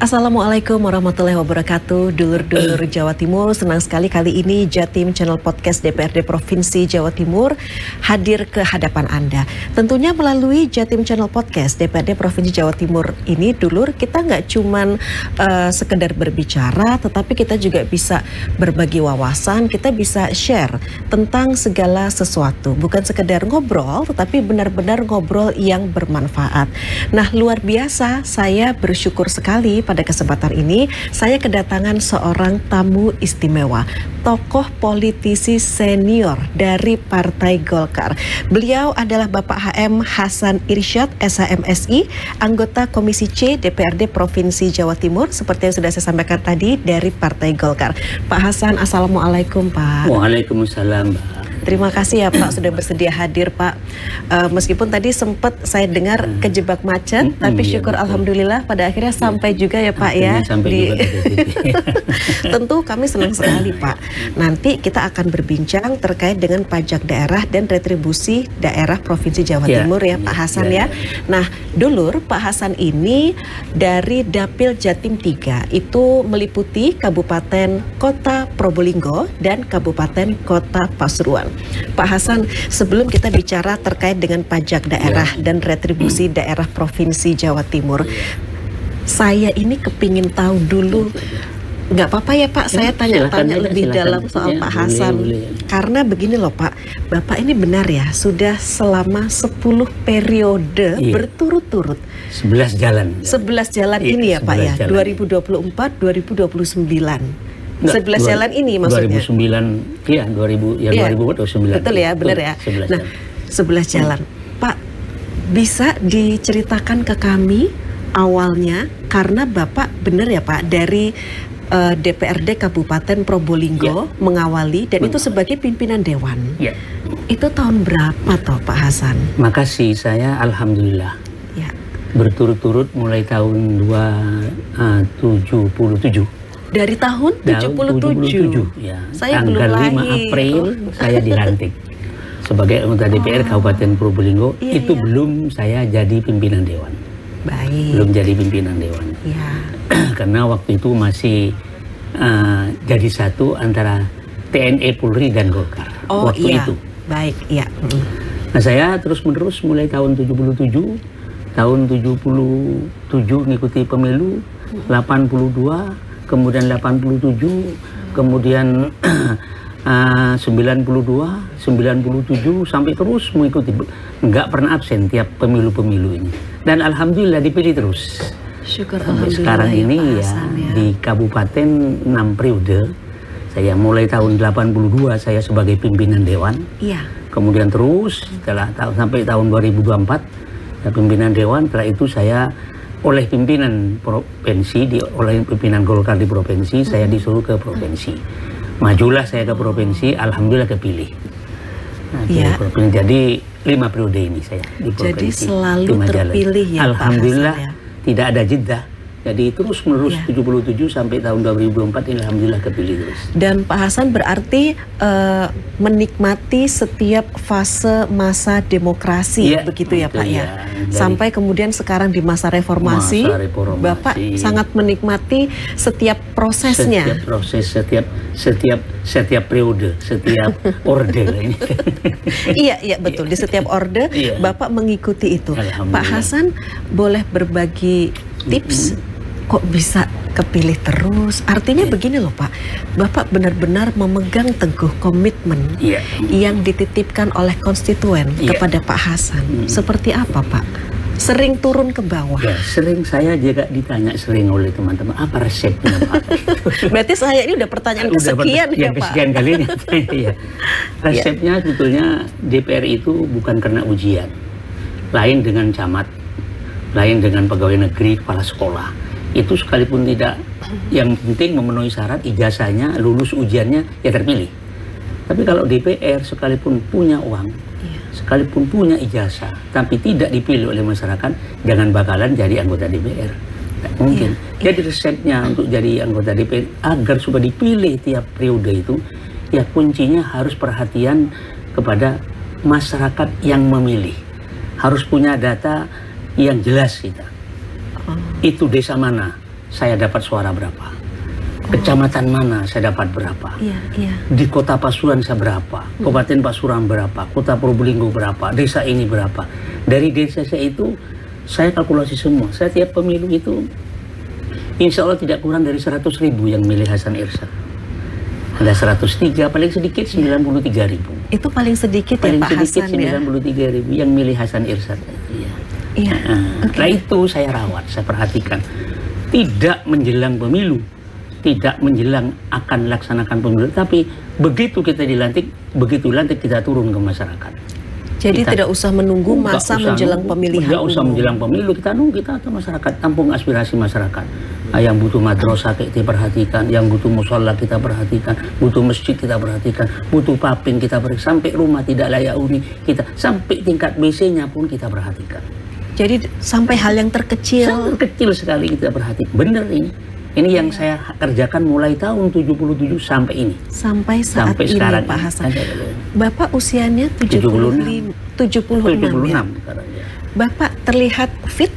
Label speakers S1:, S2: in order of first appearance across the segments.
S1: Assalamualaikum warahmatullahi wabarakatuh. Dulur-dulur Jawa Timur, senang sekali kali ini Jatim Channel Podcast DPRD Provinsi Jawa Timur hadir ke hadapan Anda. Tentunya melalui Jatim Channel Podcast DPRD Provinsi Jawa Timur ini, dulur, kita nggak cuman sekedar berbicara, tetapi kita juga bisa berbagi wawasan, kita bisa share tentang segala sesuatu. Bukan sekedar ngobrol, tetapi benar-benar ngobrol yang bermanfaat. Nah, luar biasa, saya bersyukur sekali pada kesempatan ini saya kedatangan seorang tamu istimewa, tokoh politisi senior dari Partai Golkar. Beliau adalah Bapak HM Hasan Irsyad, SHMSI, anggota Komisi C DPRD Provinsi Jawa Timur, seperti yang sudah saya sampaikan tadi, dari Partai Golkar. Pak Hasan, Assalamualaikum Pak.
S2: Waalaikumsalam Mbak.
S1: Terima kasih ya Pak sudah bersedia hadir Pak. Meskipun tadi sempat saya dengar kejebak macet, tapi syukur ya, alhamdulillah pada akhirnya sampai juga ya Pak ya. Tentu kami senang sekali Pak. Nanti kita akan berbincang terkait dengan pajak daerah dan retribusi daerah Provinsi Jawa Timur ya Pak Hasan ya. Nah, dulur, Pak Hasan ini dari Dapil Jatim 3 itu meliputi Kabupaten Kota Probolinggo dan Kabupaten Kota Pasuruan. Pak Hasan, sebelum kita bicara terkait dengan pajak daerah dan retribusi daerah Provinsi Jawa Timur, saya ini kepingin tahu dulu, nggak apa-apa ya Pak, saya tanya-tanya lebih dalam soal Pak Hasan. Karena begini loh Pak, Bapak ini benar ya, sudah selama 10 periode berturut-turut.
S2: 11 jalan.
S1: 11 jalan ini ya Pak ya, 2024-2029. 11 jalan ini maksudnya.
S2: 2009, ya 2009.
S1: Betul ya, benar ya. Nah, 11 jalan. Pak, bisa diceritakan ke kami awalnya, karena Bapak benar ya Pak, dari DPRD Kabupaten Probolinggo mengawali, dan itu sebagai pimpinan Dewan. Itu tahun berapa toh Pak Hasan?
S2: Makasih, saya alhamdulillah berturut-turut mulai tahun 2077.
S1: Dari tahun 77
S2: ya.
S1: Saya
S2: tanggal
S1: belum
S2: 5 April saya dilantik sebagai anggota DPR Kabupaten Probolinggo. Itu belum saya jadi pimpinan Dewan.
S1: Baik.
S2: Belum jadi pimpinan Dewan. Karena waktu itu masih jadi satu antara TNI, Polri, dan Golkar. Waktu itu.
S1: Baik, iya.
S2: Nah, saya terus-menerus mulai tahun 77, tahun 77 ngikuti pemilu, 82, kemudian 87, kemudian 92, 97, sampai terus mengikuti, nggak pernah absen tiap pemilu-pemilu ini. Dan alhamdulillah dipilih terus.
S1: Syukur
S2: sampai
S1: alhamdulillah
S2: sekarang ini ya, di kabupaten 6 periode. Saya mulai tahun 82 saya sebagai pimpinan Dewan. Kemudian terus sampai tahun 2024 pimpinan Dewan. Setelah itu saya oleh pimpinan provinsi, oleh pimpinan Golkar di provinsi, saya disuruh ke provinsi. Majulah saya ke provinsi, alhamdulillah kepilih. Jadi 5 periode ini saya di provinsi.
S1: Jadi selalu terpilih ya
S2: alhamdulillah,
S1: Pak Hasan, ya?
S2: Tidak ada jeda. Jadi terus menerus 77 sampai tahun 2024 ini alhamdulillah kepilih terus.
S1: Dan Pak Hasan berarti menikmati setiap fase masa demokrasi, begitu ya Pak ya. Sampai kemudian sekarang di masa reformasi, Bapak sangat menikmati setiap prosesnya.
S2: Setiap proses, setiap periode, setiap orde ini.
S1: Iya betul, di setiap orde Bapak mengikuti itu. Pak Hasan boleh berbagi tips kok bisa kepilih terus? Artinya begini loh Pak, Bapak benar-benar memegang teguh komitmen yang dititipkan oleh konstituen kepada Pak Hasan. Seperti apa Pak? Sering turun ke bawah?
S2: Sering, saya juga ditanya sering oleh teman-teman, apa resepnya Pak?
S1: Berarti saya ini udah pertanyaan kesekian ya Pak?
S2: Kesekian kalinya. Resepnya sebetulnya DPR itu bukan karena ujian. Lain dengan camat, lain dengan pegawai negeri, kepala sekolah. Itu sekalipun tidak, yang penting memenuhi syarat, ijazahnya, lulus ujiannya, ya terpilih. Tapi kalau DPR sekalipun punya uang, sekalipun punya ijazah, tapi tidak dipilih oleh masyarakat, jangan bakalan jadi anggota DPR. Tidak mungkin. Jadi resepnya untuk jadi anggota DPR, agar supaya dipilih tiap periode itu, ya kuncinya harus perhatian kepada masyarakat yang memilih. Harus punya data yang jelas kita. Itu desa mana saya dapat suara berapa. Kecamatan mana saya dapat berapa. Di kota Pasuruan saya berapa. Kabupaten Pasuruan berapa. Kota Probolinggo berapa. Desa ini berapa. Dari desa saya itu, saya kalkulasi semua. Saya tiap pemilu itu, insya Allah tidak kurang dari 100.000 yang milih Hasan Irsyad. Ada 103, paling sedikit 93.000.
S1: Itu paling sedikit
S2: paling
S1: ya Pak
S2: sedikit
S1: Hasan ya?
S2: 93.000 yang milih Hasan Irsyad.
S1: Iya.
S2: Nah itu saya rawat, saya perhatikan. Tidak menjelang pemilu, tidak menjelang akan laksanakan pemilu, tapi begitu kita dilantik, begitu lantik kita turun ke masyarakat.
S1: Jadi tidak usah menunggu masa menjelang pemilihan.
S2: Tidak usah menjelang pemilu, kita nunggu, kita atau masyarakat, tampung aspirasi masyarakat. Yang butuh madrasah kita perhatikan, yang butuh musola kita perhatikan, butuh masjid kita perhatikan, butuh paping kita perhatikan, sampai rumah tidak layak huni kita, sampai tingkat WC-nya pun kita perhatikan.
S1: Jadi sampai hal yang terkecil.
S2: Sangat kecil sekali kita perhatikan. Benar ini. Ini yang saya kerjakan mulai tahun 77 sampai ini.
S1: Sampai saat
S2: sampai
S1: ini
S2: sekarang
S1: Pak
S2: ini.
S1: Hasan. Bapak usianya 76 ya.
S2: Sekarang, ya.
S1: Bapak terlihat fit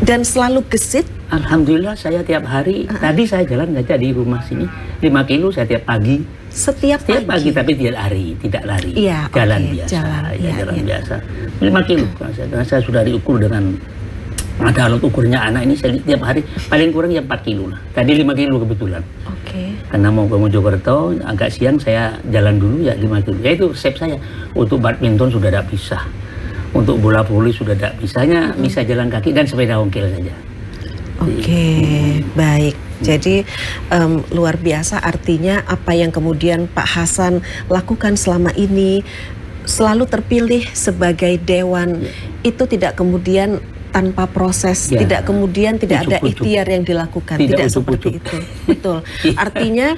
S1: dan selalu gesit.
S2: Alhamdulillah saya tiap hari. Tadi saya jalan aja di rumah sini 5 kilo saya tiap pagi.
S1: Setiap
S2: pagi tapi tidak lari.
S1: Iya,
S2: jalan biasa. Jalan biasa. 5 kilo. Karena saya sudah diukur dengan ada alat ukurnya anak ini, saya tiap hari paling kurang ya 4 kilo lah. Tadi 5 kilo kebetulan. Karena mau ke Mojokerto, agak siang saya jalan dulu ya 5 kilo. Ya itu resep saya. Untuk badminton sudah tidak bisa. Untuk bola voli sudah tidak bisanya, bisa jalan kaki dan sepeda ongkel saja.
S1: Baik. Jadi luar biasa, artinya apa yang kemudian Pak Hasan lakukan selama ini, selalu terpilih sebagai dewan, itu tidak kemudian tanpa proses, tidak kemudian tidak ada ikhtiar yang dilakukan, tidak seperti itu. Betul. Artinya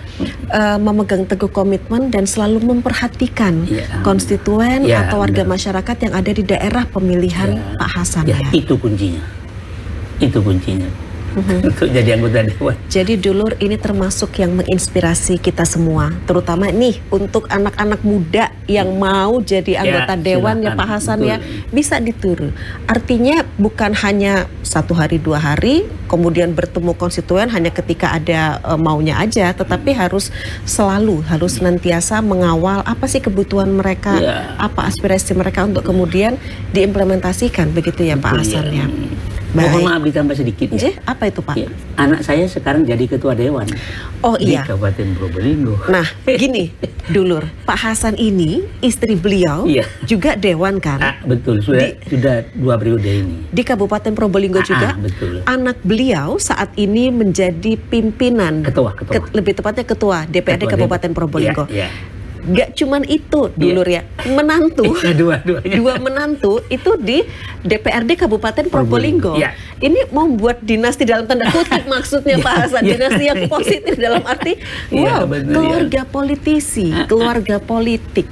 S1: memegang teguh komitmen dan selalu memperhatikan konstituen atau warga masyarakat yang ada di daerah pemilihan Pak Hasan.
S2: Itu kuncinya. Itu kuncinya. Untuk jadi anggota dewan.
S1: Jadi dulur, ini termasuk yang menginspirasi kita semua, terutama nih untuk anak-anak muda yang mau jadi anggota dewan ya Pak Hasan. Betul. Ya bisa ditiru. Artinya bukan hanya 1 hari 2 hari kemudian bertemu konstituen hanya ketika ada maunya aja, tetapi harus selalu, harus senantiasa mengawal apa sih kebutuhan mereka, apa aspirasi mereka untuk kemudian diimplementasikan, begitu ya Pak Hasan ya.
S2: Mohon maaf ditambah sedikit ya.
S1: Apa itu Pak?
S2: Anak saya sekarang jadi ketua dewan.
S1: Di
S2: Kabupaten Probolinggo.
S1: Nah gini dulur, Pak Hasan ini istri beliau juga dewan kan?
S2: Betul, sudah 2 periode ini.
S1: Di Kabupaten Probolinggo juga.
S2: Betul.
S1: Anak beliau saat ini menjadi pimpinan,
S2: ketua.
S1: Lebih tepatnya ketua DPRD Kabupaten Probolinggo. Gak cuman itu dulur ya, menantu, dua menantu itu di DPRD Kabupaten Probolinggo. Ini membuat dinasti dalam tanda kutip maksudnya Pak Hasan, dinasti yang positif dalam arti keluarga politisi, keluarga politik.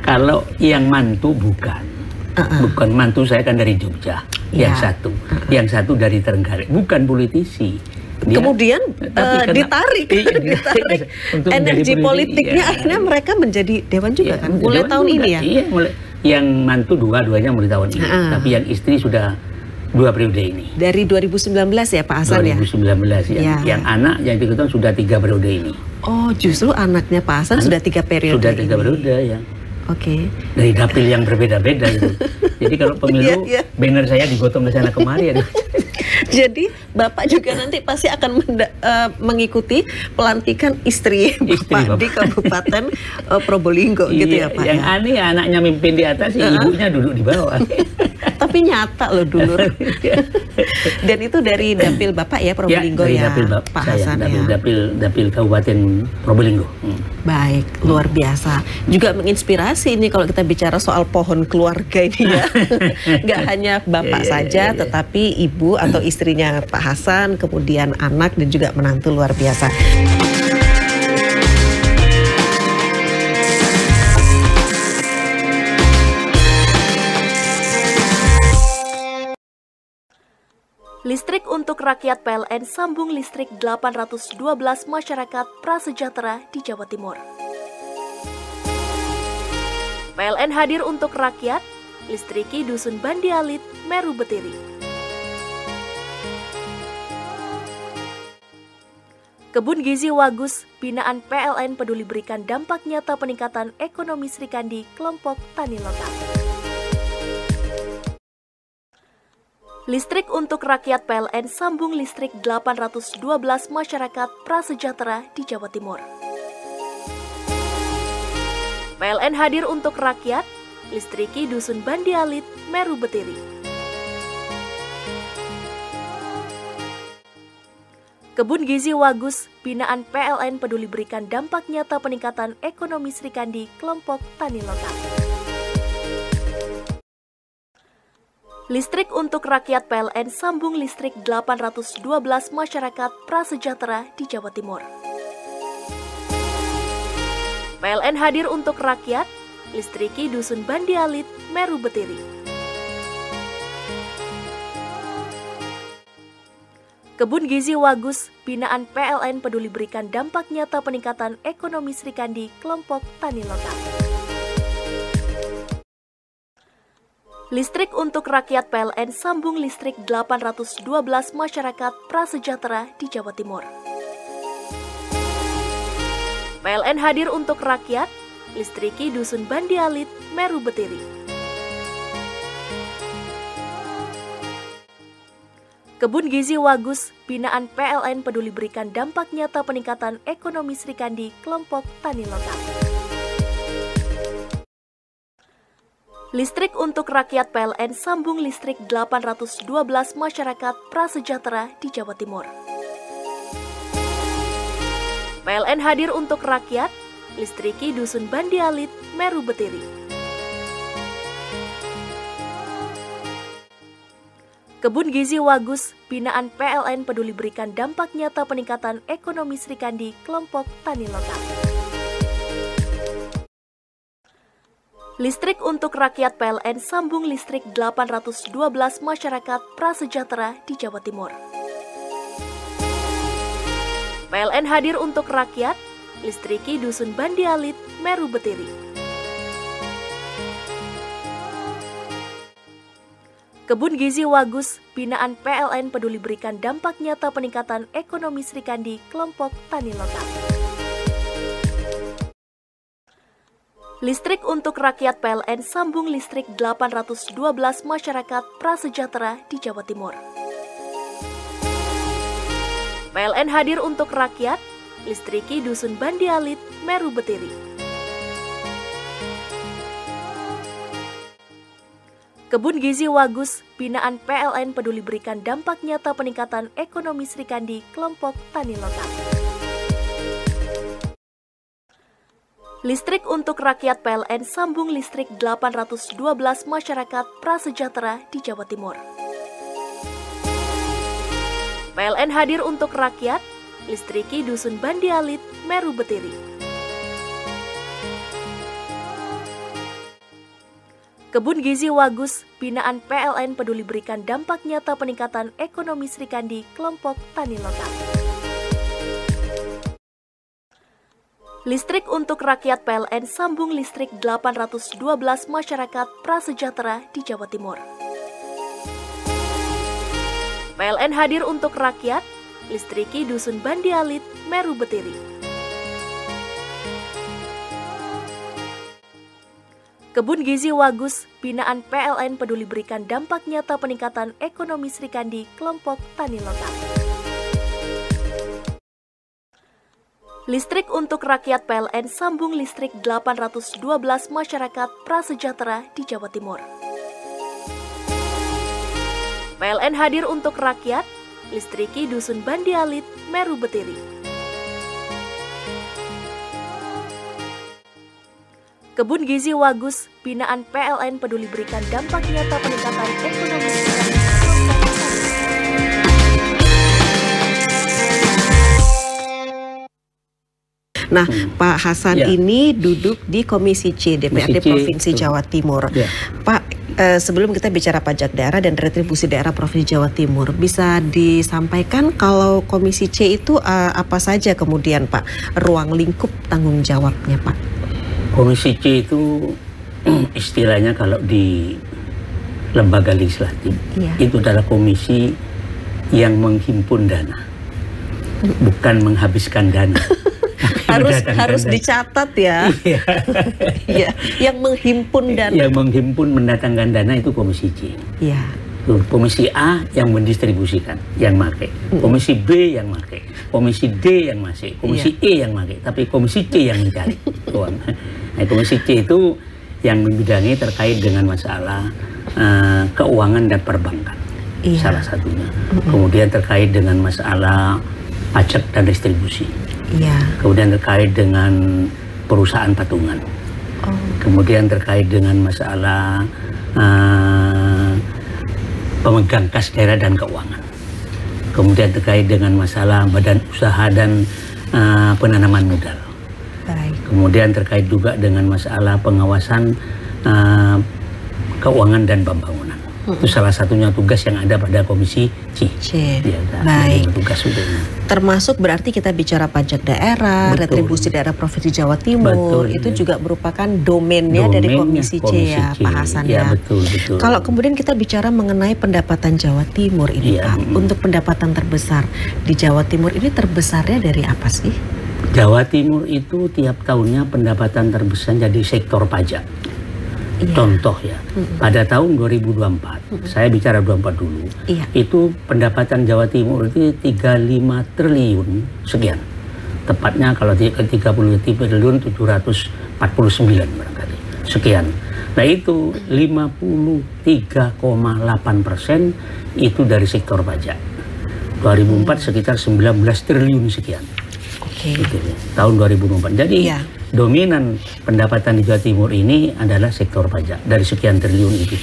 S2: Kalau yang mantu bukan mantu, saya kan dari Jogja, yang satu dari Trenggalek, bukan politisi.
S1: Kemudian ditarik energi politiknya, akhirnya mereka menjadi dewan juga kan, mulai tahun ini ya.
S2: Yang mantu dua-duanya mulai tahun ini, tapi yang istri sudah 2 periode ini.
S1: Dari 2019 ya Pak Hasan
S2: 2019 ya. Yang anak yang diketahui sudah 3 periode ini. Oh,
S1: justru anaknya Pak Hasan sudah 3 periode.
S2: Sudah 3 periode ya. Dari dapil yang berbeda-beda gitu. Jadi kalau pemilu banner saya digotong ke sana kemari ya.
S1: Jadi Bapak juga nanti pasti akan mengikuti pelantikan istri Bapak di Kabupaten Probolinggo gitu ya Pak.
S2: Yang aneh anaknya mimpin di atas, ibunya duduk di bawah.
S1: Tapi nyata loh dulur. Dan itu dari dapil Bapak ya Probolinggo ya, Pak Hasan ya.
S2: Dapil Kabupaten Probolinggo.
S1: Baik, luar biasa. Juga menginspirasi ini kalau kita bicara soal pohon keluarga ini ya. Nggak hanya Bapak saja, tetapi ibu atau istrinya Pak Hasan, kemudian anak dan juga menantu, luar biasa.
S3: Listrik untuk rakyat PLN sambung listrik 812 masyarakat prasejahtera di Jawa Timur. PLN hadir untuk rakyat, listriki Dusun Bandi Alit, Meru Betiri. Kebun Gizi Wagus, binaan PLN peduli berikan dampak nyata peningkatan ekonomi Sri Kandi kelompok tani lokal. Listrik untuk rakyat PLN sambung listrik 812 masyarakat prasejahtera di Jawa Timur. PLN hadir untuk rakyat, listriki Dusun Bandi Alit, Meru Betiri. Kebun Gizi Wagus, binaan PLN peduli berikan dampak nyata peningkatan ekonomi Sri Kandi kelompok tani lokal. Listrik untuk rakyat PLN sambung listrik 812 masyarakat prasejahtera di Jawa Timur. PLN hadir untuk rakyat, listriki Dusun Bandi Alit, Meru Betiri. Kebun Gizi Wagus, binaan PLN peduli berikan dampak nyata peningkatan ekonomi Sri Kandi kelompok tani lokal. Listrik untuk rakyat PLN sambung listrik 812 masyarakat prasejahtera di Jawa Timur. PLN hadir untuk rakyat, listriki Dusun Bandi Alit, Meru Betiri. Kebun Gizi Wagus, binaan PLN peduli berikan dampak nyata peningkatan ekonomi Sri Kandi kelompok tani lokal. Listrik untuk rakyat PLN sambung listrik 812 masyarakat prasejahtera di Jawa Timur. PLN hadir untuk rakyat, listriki Dusun Bandi Alit, Meru Betiri. Kebun Gizi Wagus, binaan PLN peduli berikan dampak nyata peningkatan ekonomi Sri Kandi kelompok tani lokal. Listrik untuk rakyat PLN sambung listrik 812 masyarakat prasejahtera di Jawa Timur. PLN hadir untuk rakyat, listriki Dusun Bandi Alit, Meru Betiri. Kebun Gizi Wagus, binaan PLN peduli berikan dampak nyata peningkatan ekonomi Sri Kandi kelompok tani lokal. Listrik untuk rakyat PLN sambung listrik 812 masyarakat prasejahtera di Jawa Timur. PLN hadir untuk rakyat, listriki Dusun Bandi Alit, Meru Betiri. Kebun Gizi Wagus, binaan PLN peduli berikan dampak nyata peningkatan ekonomi Sri Kandi kelompok tani lokal. Listrik untuk rakyat PLN sambung listrik 812 masyarakat prasejahtera di Jawa Timur. PLN hadir untuk rakyat, listriki Dusun Bandi Alit, Meru Betiri. Kebun Gizi Wagus, binaan PLN peduli berikan dampak nyata peningkatan ekonomi Sri Kandi kelompok tani lokal. Listrik untuk rakyat PLN sambung listrik 812 masyarakat prasejahtera di Jawa Timur. PLN hadir untuk rakyat, listriki Dusun Bandi Alit, Meru Betiri. Kebun Gizi Wagus, binaan PLN peduli berikan dampak nyata peningkatan ekonomi Sri Kandi kelompok tani lokal. Listrik untuk rakyat PLN sambung listrik 812 masyarakat prasejahtera di Jawa Timur. PLN hadir untuk rakyat, listriki Dusun Bandi Alit, Meru Betiri. Kebun Gizi Wagus, binaan PLN peduli berikan dampak nyata peningkatan ekonomi Sri Kandi.
S1: Nah, Pak Hasan ini duduk di Komisi C DPRD Provinsi Jawa Timur. Pak, sebelum kita bicara pajak daerah dan retribusi daerah Provinsi Jawa Timur, bisa disampaikan kalau Komisi C itu apa saja kemudian Pak ruang lingkup tanggung jawabnya Pak?
S2: Komisi C itu istilahnya kalau di lembaga legislatif itu adalah komisi yang menghimpun dana bukan menghabiskan dana.
S1: harus dicatat ya. Iya, yang menghimpun dana.
S2: Yang menghimpun mendatangkan dana itu Komisi C.
S1: Iya.
S2: Komisi A yang mendistribusikan, yang make. Komisi B yang make. Komisi D yang masih. Komisi E yang make. Tapi Komisi C yang mencari uang. Nah, Komisi C itu yang membidangi terkait dengan masalah keuangan dan perbankan. Salah satunya. Kemudian terkait dengan masalah pajak dan distribusi. Kemudian terkait dengan perusahaan patungan. Kemudian terkait dengan masalah pemegang kas daerah dan keuangan. Kemudian terkait dengan masalah badan usaha dan penanaman modal. Kemudian terkait juga dengan masalah pengawasan keuangan dan pembangunan. Itu salah satunya tugas yang ada pada Komisi C.
S1: Ya, baik.
S2: Tugas
S1: termasuk berarti kita bicara pajak daerah, retribusi daerah Provinsi Jawa Timur, itu juga merupakan domainnya dari Komisi C ya, Pak Hasan ya.
S2: Betul.
S1: Kalau kemudian kita bicara mengenai pendapatan Jawa Timur ini, Pak, untuk pendapatan terbesar di Jawa Timur ini terbesarnya dari apa sih?
S2: Jawa Timur itu tiap tahunnya pendapatan terbesar jadi sektor pajak. Contoh ya, pada tahun 2024, saya bicara 24 dulu, itu pendapatan Jawa Timur itu 35 triliun sekian. Tepatnya kalau 30 triliun 749 barangkali, sekian. Nah itu 53,8% itu dari sektor pajak. 2004 sekitar 19 triliun sekian. Gitu, ya. Tahun 2024. Jadi dominan pendapatan di Jawa Timur ini adalah sektor pajak dari sekian triliun itu.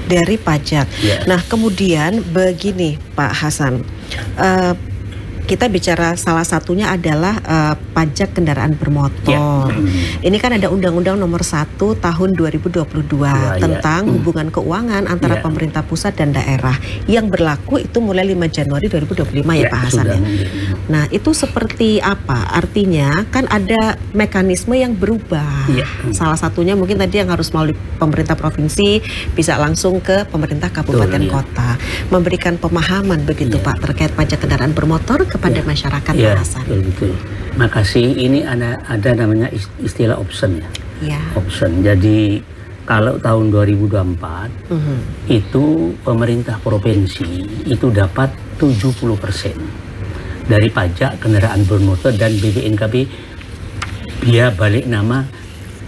S1: Dari pajak. Nah kemudian begini Pak Hasan, kita bicara salah satunya adalah pajak kendaraan bermotor. Ini kan ada Undang-Undang Nomor 1 Tahun 2022 tentang hubungan keuangan antara pemerintah pusat dan daerah yang berlaku itu mulai 5 Januari 2025 ya Pak Hasan ya. Nah itu seperti apa? Artinya kan ada mekanisme yang berubah. Salah satunya mungkin tadi yang harus melalui pemerintah provinsi bisa langsung ke pemerintah kabupaten kota, memberikan pemahaman begitu Pak terkait pajak kendaraan bermotor kepada masyarakat Pak Hasan.
S2: Betul. Makasih. Ini ada namanya istilah option ya. Option. Jadi kalau tahun 2024 itu pemerintah provinsi itu dapat 70% dari pajak kendaraan bermotor dan BPNKB biaya balik nama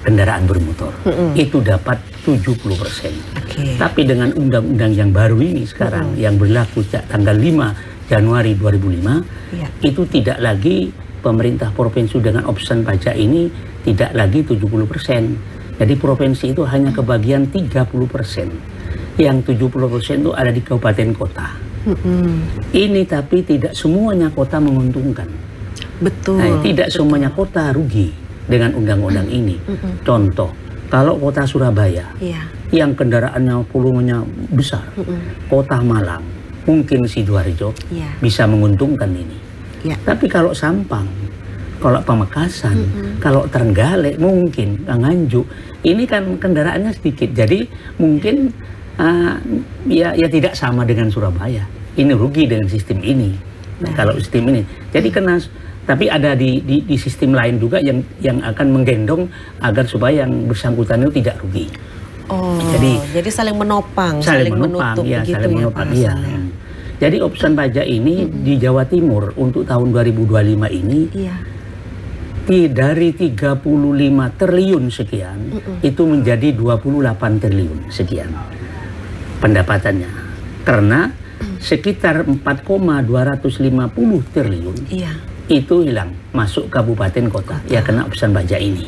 S2: kendaraan bermotor. Itu dapat 70%. Tapi dengan undang-undang yang baru ini sekarang yang berlaku sejak tanggal 5 Januari 2005 itu tidak lagi pemerintah provinsi dengan option pajak ini tidak lagi 70%. Jadi provinsi itu hanya kebagian 30%. Yang 70% itu ada di kabupaten kota. Ini tapi tidak semuanya kota menguntungkan.
S1: Betul.
S2: Nah, tidak semuanya kota rugi dengan undang-undang ini. Contoh, kalau kota Surabaya yang kendaraannya volumenya besar, kota Malang, mungkin Sidoarjo bisa menguntungkan ini. Tapi kalau Sampang, kalau Pamekasan, kalau Trenggalek, mungkin Nganjuk, ini kan kendaraannya sedikit. Jadi mungkin ya tidak sama dengan Surabaya. Ini rugi dengan sistem ini. Kalau sistem ini, jadi tapi ada di sistem lain juga yang akan menggendong agar supaya yang bersangkutan itu tidak rugi.
S1: Jadi saling menopang, saling menutup begitu
S2: saling menopang,
S1: ya.
S2: Jadi option pajak ini di Jawa Timur untuk tahun 2025 ini dari 35 triliun sekian itu menjadi 28 triliun sekian pendapatannya. Karena sekitar 4,250 triliun itu hilang masuk kabupaten kota ya kena option pajak ini.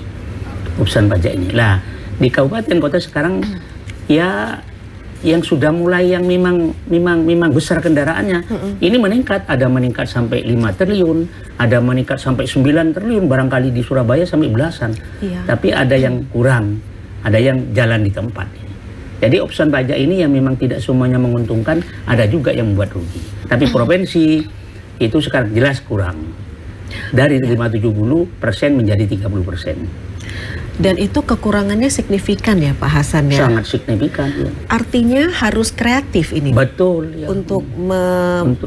S2: Option pajak ini. Lah di kabupaten kota sekarang ya yang sudah mulai yang memang besar kendaraannya ini meningkat, ada meningkat sampai 5 triliun, ada meningkat sampai 9 triliun barangkali di Surabaya sampai belasan. Tapi ada yang kurang, ada yang jalan di tempat. Jadi option pajak ini yang memang tidak semuanya menguntungkan, ada juga yang membuat rugi. Tapi provinsi itu sekarang jelas kurang. Dari 70% menjadi 30%.
S1: Dan itu kekurangannya signifikan ya Pak Hasan ya?
S2: Sangat signifikan ya.
S1: Artinya harus kreatif ini.
S2: Betul ya.
S1: Untuk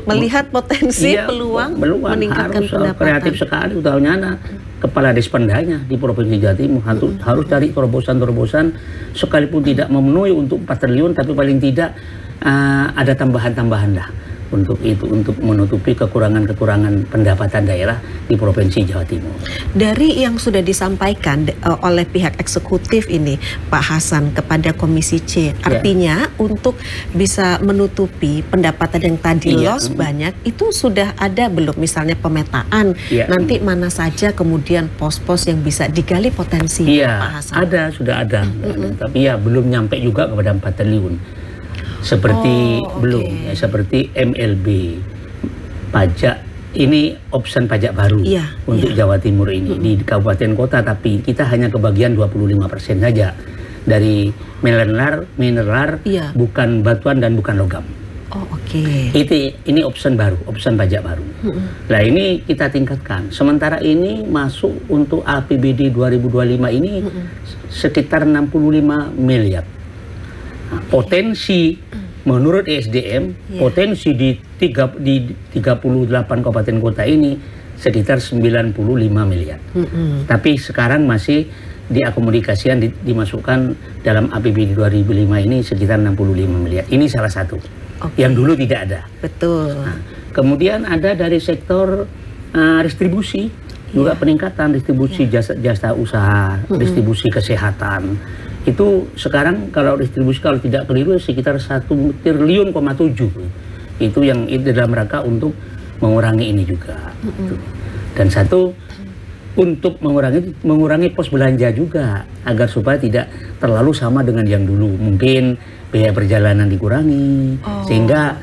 S1: melihat potensi peluang meningkatkan
S2: harus
S1: pendapatan.
S2: Kreatif sekali utamanya kepala despendanya di Provinsi Jawa Timur harus cari terobosan-terobosan sekalipun tidak memenuhi untuk 4 triliun tapi paling tidak ada tambahan-tambahan lah untuk itu, untuk menutupi kekurangan-kekurangan pendapatan daerah di Provinsi Jawa Timur.
S1: Dari yang sudah disampaikan oleh pihak eksekutif ini Pak Hasan kepada Komisi C, artinya untuk bisa menutupi pendapatan yang tadi loss banyak, itu sudah ada belum misalnya pemetaan nanti mana saja kemudian pos-pos yang bisa digali potensi Pak Hasan?
S2: Ada, sudah ada, tapi ya belum nyampe juga kepada 4 triliun. Seperti seperti MLB pajak ini option pajak baru untuk Jawa Timur ini di kabupaten kota, tapi kita hanya kebagian 25% saja dari mineral bukan batuan dan bukan logam. Ini option baru, option pajak baru. Nah ini kita tingkatkan. Sementara ini masuk untuk APBD 2025 ini sekitar 65 miliar. Potensi menurut ESDM potensi di 38 kabupaten kota ini sekitar 95 miliar. Tapi sekarang masih diakomodasikan dimasukkan dalam APBD 2005 ini sekitar 65 miliar. Ini salah satu yang dulu tidak ada.
S1: Betul.
S2: Nah, kemudian ada dari sektor distribusi juga peningkatan distribusi jasa usaha, distribusi kesehatan. Itu sekarang kalau distribusi kalau tidak keliru sekitar 1,7 triliun. Itu yang dalam rangka untuk mengurangi ini juga. Dan satu untuk mengurangi pos belanja juga agar supaya tidak terlalu sama dengan yang dulu. Mungkin biaya perjalanan dikurangi sehingga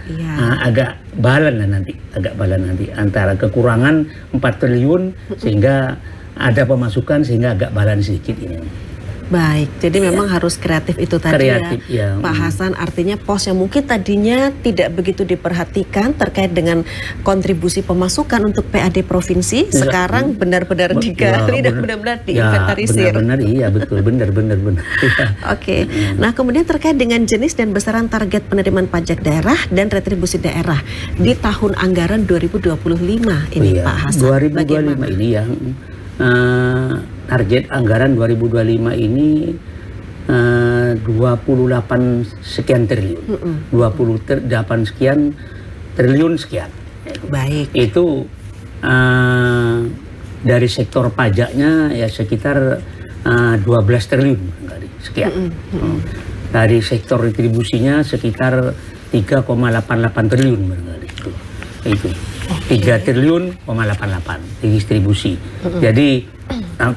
S2: agak balance nanti antara kekurangan 4 triliun sehingga ada pemasukan sehingga agak balance sedikit ini.
S1: Baik, jadi memang harus kreatif itu tadi Pak Hasan. Artinya pos yang mungkin tadinya tidak begitu diperhatikan terkait dengan kontribusi pemasukan untuk PAD provinsi, sekarang benar-benar digali dan benar-benar diinventarisir.
S2: Benar-benar iya betul, benar.
S1: Oke. Nah kemudian terkait dengan jenis dan besaran target penerimaan pajak daerah dan retribusi daerah di tahun anggaran 2025 ini Pak Hasan.
S2: 2025 ini ya. Target anggaran 2025 ini 28 sekian triliun. 28 sekian triliun sekian.
S1: Baik.
S2: Itu dari sektor pajaknya ya sekitar 12 triliun sekian. Dari sektor retribusinya sekitar 3,88 triliun barangkali. Itu. 3 triliun 88 didistribusi. Jadi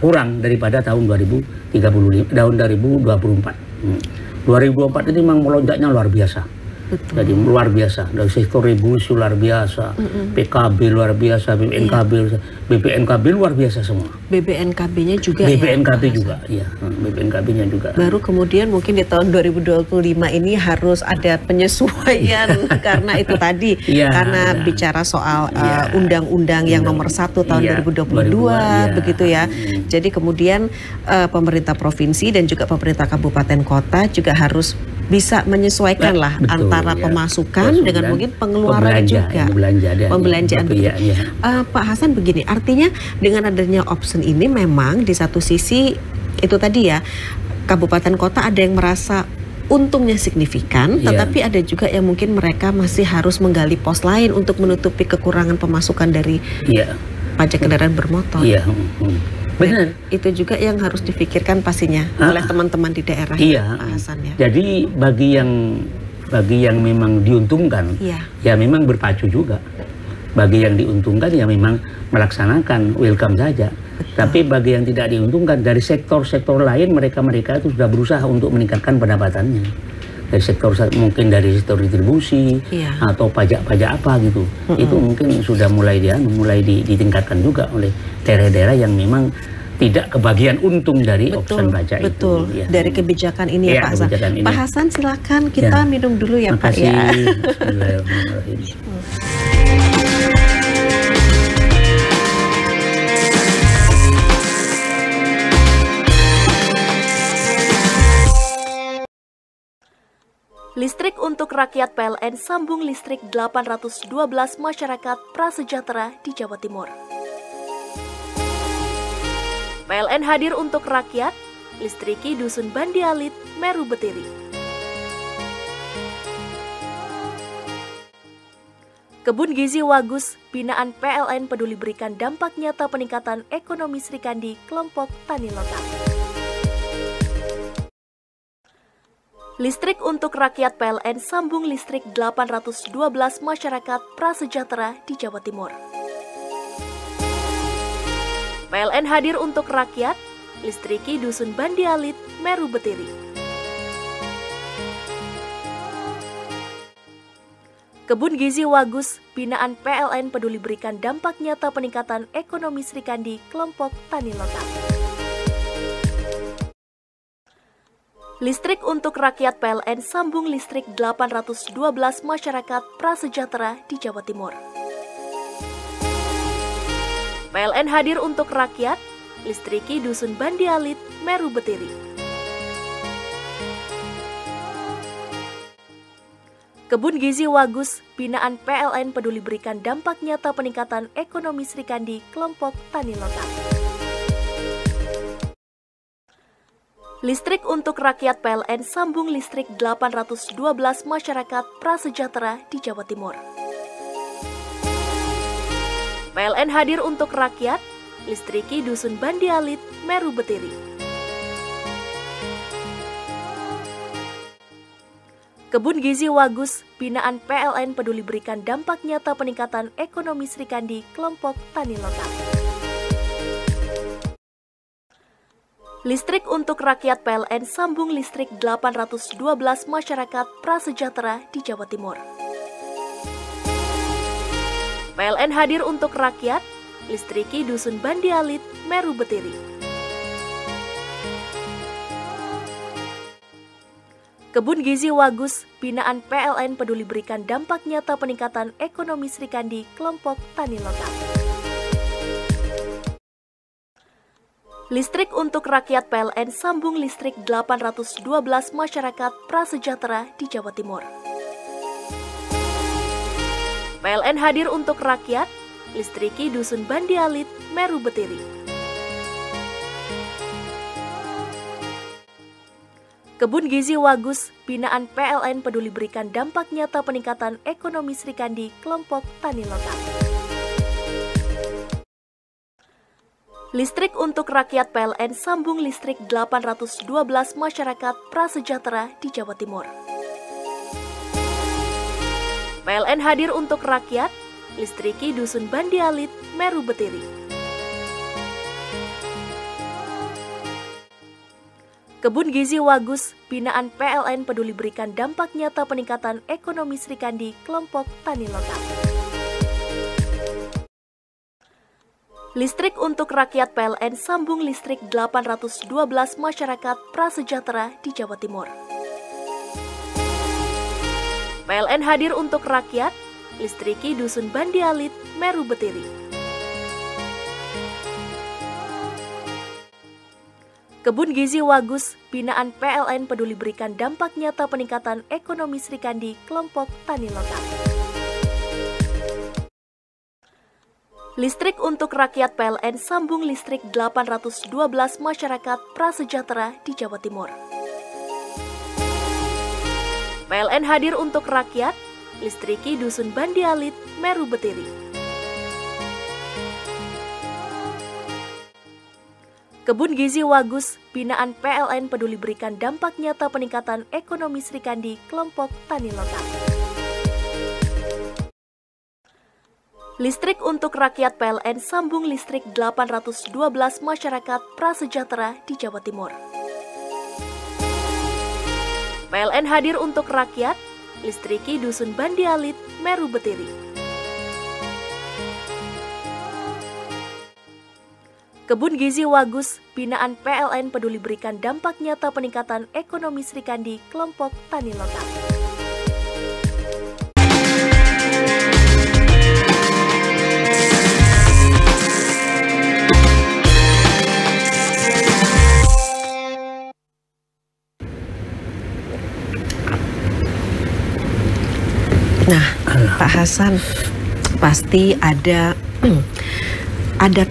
S2: kurang daripada tahun 2024. 2024 ini memang melonjaknya luar biasa. Jadi luar biasa dari sektor retribusi luar biasa, PKB luar biasa, BPNKB luar biasa semua.
S1: BPNKB-nya juga
S2: BPNKB juga, ya. BPNKB-nya juga.
S1: Baru kemudian mungkin di tahun 2025 ini harus ada penyesuaian karena itu tadi karena bicara soal undang-undang yang nomor 1 tahun 2022 begitu ya. Jadi kemudian pemerintah provinsi dan juga pemerintah kabupaten kota juga harus bisa menyesuaikan lah antara pemasukan dengan mungkin pengeluaran juga pembelanjaan. Pak Hasan begini, artinya dengan adanya option ini memang di satu sisi itu tadi ya kabupaten kota ada yang merasa untungnya signifikan, tetapi ada juga yang mungkin mereka masih harus menggali pos lain untuk menutupi kekurangan pemasukan dari pajak kendaraan bermotor.
S2: Benar.
S1: Itu juga yang harus difikirkan pastinya oleh teman-teman di daerah Pak Hasan ya.
S2: Jadi bagi yang memang diuntungkan ya memang berpacu juga. Bagi yang diuntungkan ya memang melaksanakan welcome saja. Tapi bagi yang tidak diuntungkan dari sektor-sektor lain mereka itu sudah berusaha untuk meningkatkan pendapatannya. Dari sektor mungkin dari sektor distribusi atau pajak-pajak apa gitu. Itu mungkin sudah mulai ditingkatkan juga oleh daerah-daerah yang memang tidak kebagian untung dari option pajak itu.
S1: Dari kebijakan ini ya Pak Hasan. Pak Hasan silakan kita minum dulu ya Pak ya. Bismillahirrahmanirrahim.
S3: rakyat PLN sambung listrik 812 masyarakat prasejahtera di Jawa Timur. PLN hadir untuk rakyat, listriki Dusun Bandialit, Meru Betiri. Kebun Gizi Wagus, binaan PLN peduli berikan dampak nyata peningkatan ekonomi Srikandi, kelompok tani lokal. Listrik untuk rakyat PLN sambung listrik 812 masyarakat prasejahtera di Jawa Timur. PLN hadir untuk rakyat, listriki Dusun Bandialit, Meru Betiri. Kebun Gizi Wagus, binaan PLN peduli berikan dampak nyata peningkatan ekonomi Srikandi, kelompok tani lokal. Listrik untuk rakyat PLN sambung listrik 812 masyarakat prasejahtera di Jawa Timur. PLN hadir untuk rakyat, listriki Dusun Bandialit, Meru Betiri. Kebun Gizi Wagus, binaan PLN peduli berikan dampak nyata peningkatan ekonomi Srikandi, kelompok tani lokal. Listrik untuk rakyat PLN sambung listrik 812 masyarakat prasejahtera di Jawa Timur. PLN hadir untuk rakyat, listriki Dusun Bandialit, Meru Betiri. Kebun Gizi Wagus, binaan PLN peduli berikan dampak nyata peningkatan ekonomi Srikandi, kelompok tani lokal. Listrik untuk rakyat PLN sambung listrik 812 masyarakat prasejahtera di Jawa Timur. PLN hadir untuk rakyat, listriki Dusun Bandialit, Meru Betiri. Kebun Gizi Wagus, binaan PLN peduli berikan dampak nyata peningkatan ekonomi Srikandi, kelompok tani lokal. Listrik untuk rakyat PLN sambung listrik 812 masyarakat prasejahtera di Jawa Timur. PLN hadir untuk rakyat, listriki Dusun Bandialit, Meru Betiri. Kebun Gizi Wagus, binaan PLN peduli berikan dampak nyata peningkatan ekonomi Srikandi, kelompok tani lokal. Listrik untuk rakyat PLN sambung listrik 812 masyarakat prasejahtera di Jawa Timur. PLN hadir untuk rakyat, listriki Dusun Bandialit, Meru Betiri. Kebun Gizi Wagus, binaan PLN peduli berikan dampak nyata peningkatan ekonomi Srikandi, kelompok tani lokal. Listrik untuk rakyat PLN sambung listrik 812 masyarakat prasejahtera di Jawa Timur. PLN hadir untuk rakyat, listriki Dusun Bandialit, Meru Betiri. Kebun Gizi Wagus, binaan PLN peduli berikan dampak nyata peningkatan ekonomi Srikandi, kelompok tani lokal. Listrik untuk rakyat PLN sambung listrik 812 masyarakat prasejahtera di Jawa Timur. PLN hadir untuk rakyat, listriki Dusun Bandialit, Meru Betiri. Kebun Gizi Wagus, binaan PLN peduli berikan dampak nyata peningkatan ekonomi Srikandi, kelompok tani lokal. Listrik untuk rakyat PLN sambung listrik 812 masyarakat prasejahtera di Jawa Timur. PLN hadir untuk rakyat, listriki Dusun Bandialit, Meru Betiri. Kebun Gizi Wagus, binaan PLN peduli berikan dampak nyata peningkatan ekonomi Srikandi, kelompok tani lokal.
S1: Hasan, pasti ada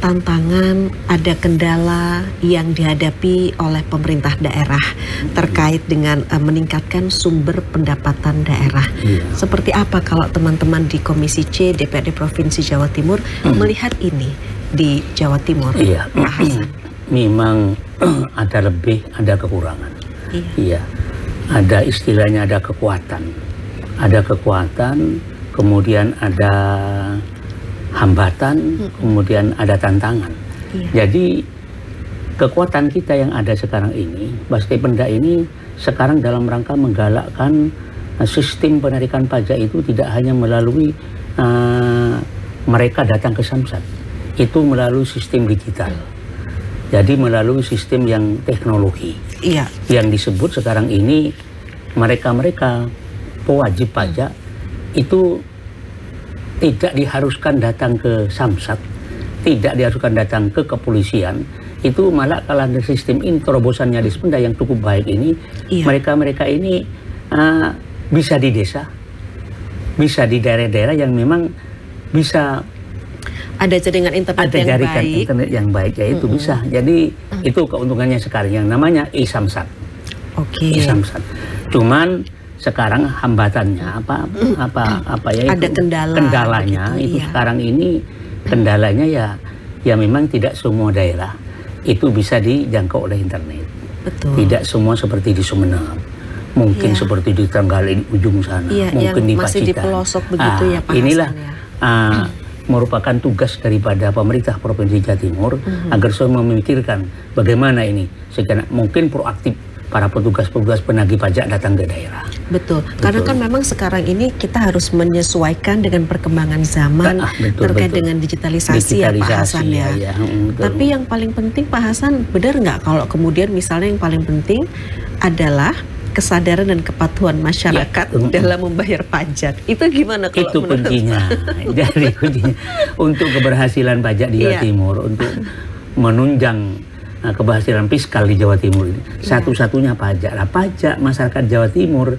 S1: tantangan, ada kendala yang dihadapi oleh pemerintah daerah terkait dengan meningkatkan sumber pendapatan daerah. Seperti apa kalau teman-teman di Komisi C DPRD Provinsi Jawa Timur melihat ini di Jawa Timur, Pak Hasan?
S2: Memang ada lebih, ada kekurangan. Iya. Ada istilahnya, ada kekuatan, kemudian ada hambatan, kemudian ada tantangan. Jadi kekuatan kita yang ada sekarang ini, Bastipenda ini sekarang dalam rangka menggalakkan sistem penarikan pajak itu tidak hanya melalui mereka datang ke Samsat, itu melalui sistem digital. Jadi melalui sistem yang teknologi. Yang disebut sekarang ini mereka pewajib pajak itu tidak diharuskan datang ke Samsat, tidak diharuskan datang ke kepolisian, itu malah kalau ada sistem ini terobosannya di Dispenda yang cukup baik ini, mereka ini bisa di desa, bisa di daerah-daerah yang memang bisa
S1: ada jaringan internet
S2: yang baik, ya itu bisa. Jadi itu keuntungannya sekarang yang namanya e-Samsat. E-Samsat. Cuman sekarang hambatannya apa ya,
S1: ada
S2: itu kendalanya
S1: begitu,
S2: itu sekarang ini kendalanya ya memang tidak semua daerah itu bisa dijangkau oleh internet. Tidak semua seperti di Sumeneb, mungkin seperti di Trenggalek di ujung sana, mungkin di Pacitan,
S1: masih di pelosok begitu ya Pak
S2: inilah
S1: Hasan,
S2: merupakan tugas daripada pemerintah Provinsi Jawa Timur agar semua memikirkan bagaimana ini secara mungkin proaktif para petugas-petugas penagih pajak datang ke daerah.
S1: Betul. Karena kan memang sekarang ini kita harus menyesuaikan dengan perkembangan zaman terkait dengan digitalisasi ya Pak Hasan ya. Tapi yang paling penting Pak Hasan, benar nggak kalau kemudian misalnya yang paling penting adalah kesadaran dan kepatuhan masyarakat dalam membayar pajak. Itu gimana kalau
S2: itu kuncinya. Jadi kuncinya untuk keberhasilan pajak di Jawa Timur, untuk menunjang keberhasilan fiskal di Jawa Timur ini, satu-satunya pajak. Pajak masyarakat Jawa Timur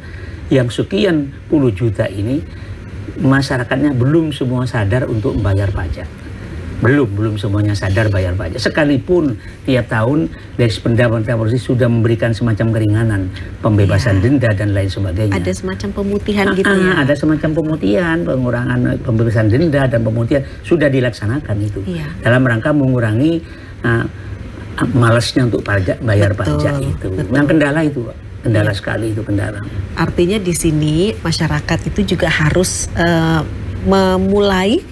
S2: yang sekian puluh juta ini, masyarakatnya belum semua sadar untuk membayar pajak. Belum semuanya sadar bayar pajak. Sekalipun tiap tahun dari Dispenda Provinsi sudah memberikan semacam keringanan, pembebasan denda dan lain sebagainya.
S1: Ada semacam pemutihan gitu ya?
S2: Ada semacam pemutihan, pengurangan pembebasan denda dan pemutihan sudah dilaksanakan itu. Dalam rangka mengurangi malasnya untuk bayar pajak itu. Yang kendala itu, kendala sekali itu kendala.
S1: Artinya di sini masyarakat itu juga harus mulai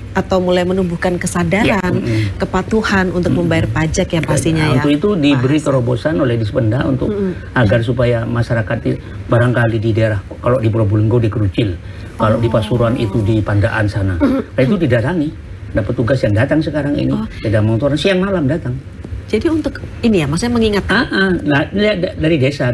S1: menumbuhkan kesadaran, kepatuhan untuk membayar pajak ya pastinya ya.
S2: Untuk itu diberi terobosan oleh Dispenda untuk agar supaya masyarakat barangkali di daerah, kalau di Probolinggo di Kerucil, kalau di Pasuruan itu di Pandaan sana, itu didatangi. Ada petugas yang datang sekarang ini, sepeda motor siang malam datang.
S1: Jadi untuk ini ya, maksudnya mengingatkan.
S2: Nah, dari desa,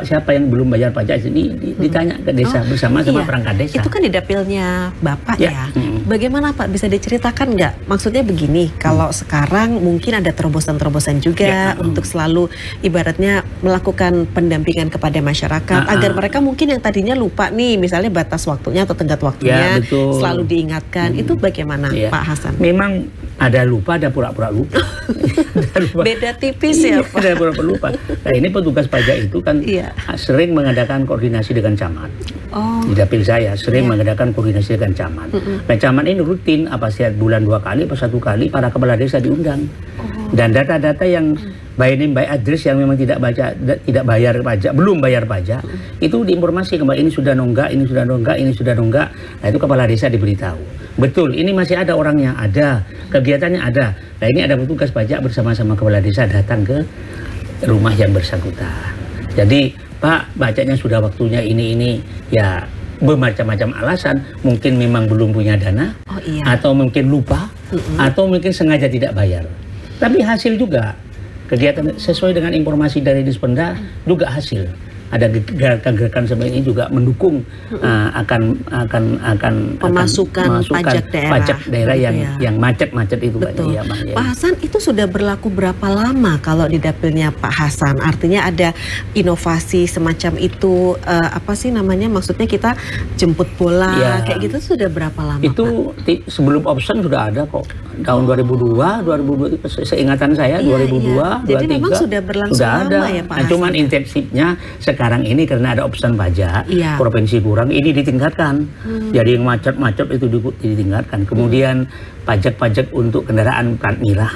S2: siapa yang belum bayar pajak ini ditanya ke desa bersama perangkat desa.
S1: Itu kan di dapilnya Bapak ya. Bagaimana Pak, bisa diceritakan nggak? Maksudnya begini, kalau sekarang mungkin ada terobosan-terobosan juga untuk selalu ibaratnya melakukan pendampingan kepada masyarakat agar mereka mungkin yang tadinya lupa nih, misalnya batas waktunya atau tenggat waktunya, selalu diingatkan. Itu bagaimana Pak Hasan?
S2: Memang ada lupa, ada pura-pura lupa.
S1: Beda tipis ya Pak.
S2: Ada pura-pura lupa. Nah, ini petugas pajak itu kan sering mengadakan koordinasi dengan camat. Di dapil saya sering mengadakan koordinasi dengan camat. Nah, camat ini rutin setiap bulan 2 kali atau 1 kali para kepala desa diundang. Dan data-data yang by name by address yang memang tidak bayar pajak, belum bayar pajak, itu diinformasi kembali, ini sudah nunggak, ini sudah nunggak, ini sudah nunggak. Nah, itu kepala desa diberitahu. Betul, ini masih ada orangnya, ada kegiatannya ada. Nah, ini ada petugas pajak bersama-sama kepala desa datang ke rumah yang bersangkutan. Jadi, Pak, pajaknya sudah waktunya ini ya, bermacam-macam alasan. Mungkin memang belum punya dana, atau mungkin lupa, atau mungkin sengaja tidak bayar. Tapi hasil juga kegiatan sesuai dengan informasi dari Dispenda juga hasil. ada gerakan-gerakan seperti ini juga mendukung akan
S1: pemasukan pajak daerah
S2: yang macet-macet itu.
S1: Betul. Pak Hasan, itu sudah berlaku berapa lama kalau di dapilnya Pak Hasan? Artinya ada inovasi semacam itu, apa sih namanya? Maksudnya kita jemput bola kayak gitu sudah berapa lama?
S2: Itu sebelum option sudah ada kok. Tahun 2002 seingatan saya 2002, 2023.
S1: Jadi memang sudah berlangsung lama ya Pak Hasan.
S2: Cuman intensifnya sekarang ini karena ada option pajak, provinsi kurang, ini ditingkatkan. Jadi yang macet-macet itu ditingkatkan. Kemudian pajak-pajak untuk kendaraan plat merah.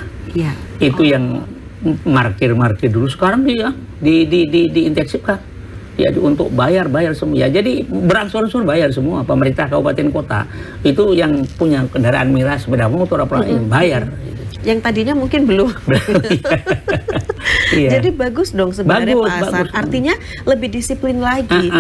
S2: Itu yang markir dulu, sekarang diintensifkan. Ya, untuk bayar semua. Ya, jadi berangsur-angsur bayar semua. Pemerintah kabupaten kota itu yang punya kendaraan merah, sepeda motor apa bayar.
S1: Yang tadinya mungkin belum. Jadi bagus dong sebenarnya Pak Hasan. Artinya lebih disiplin lagi.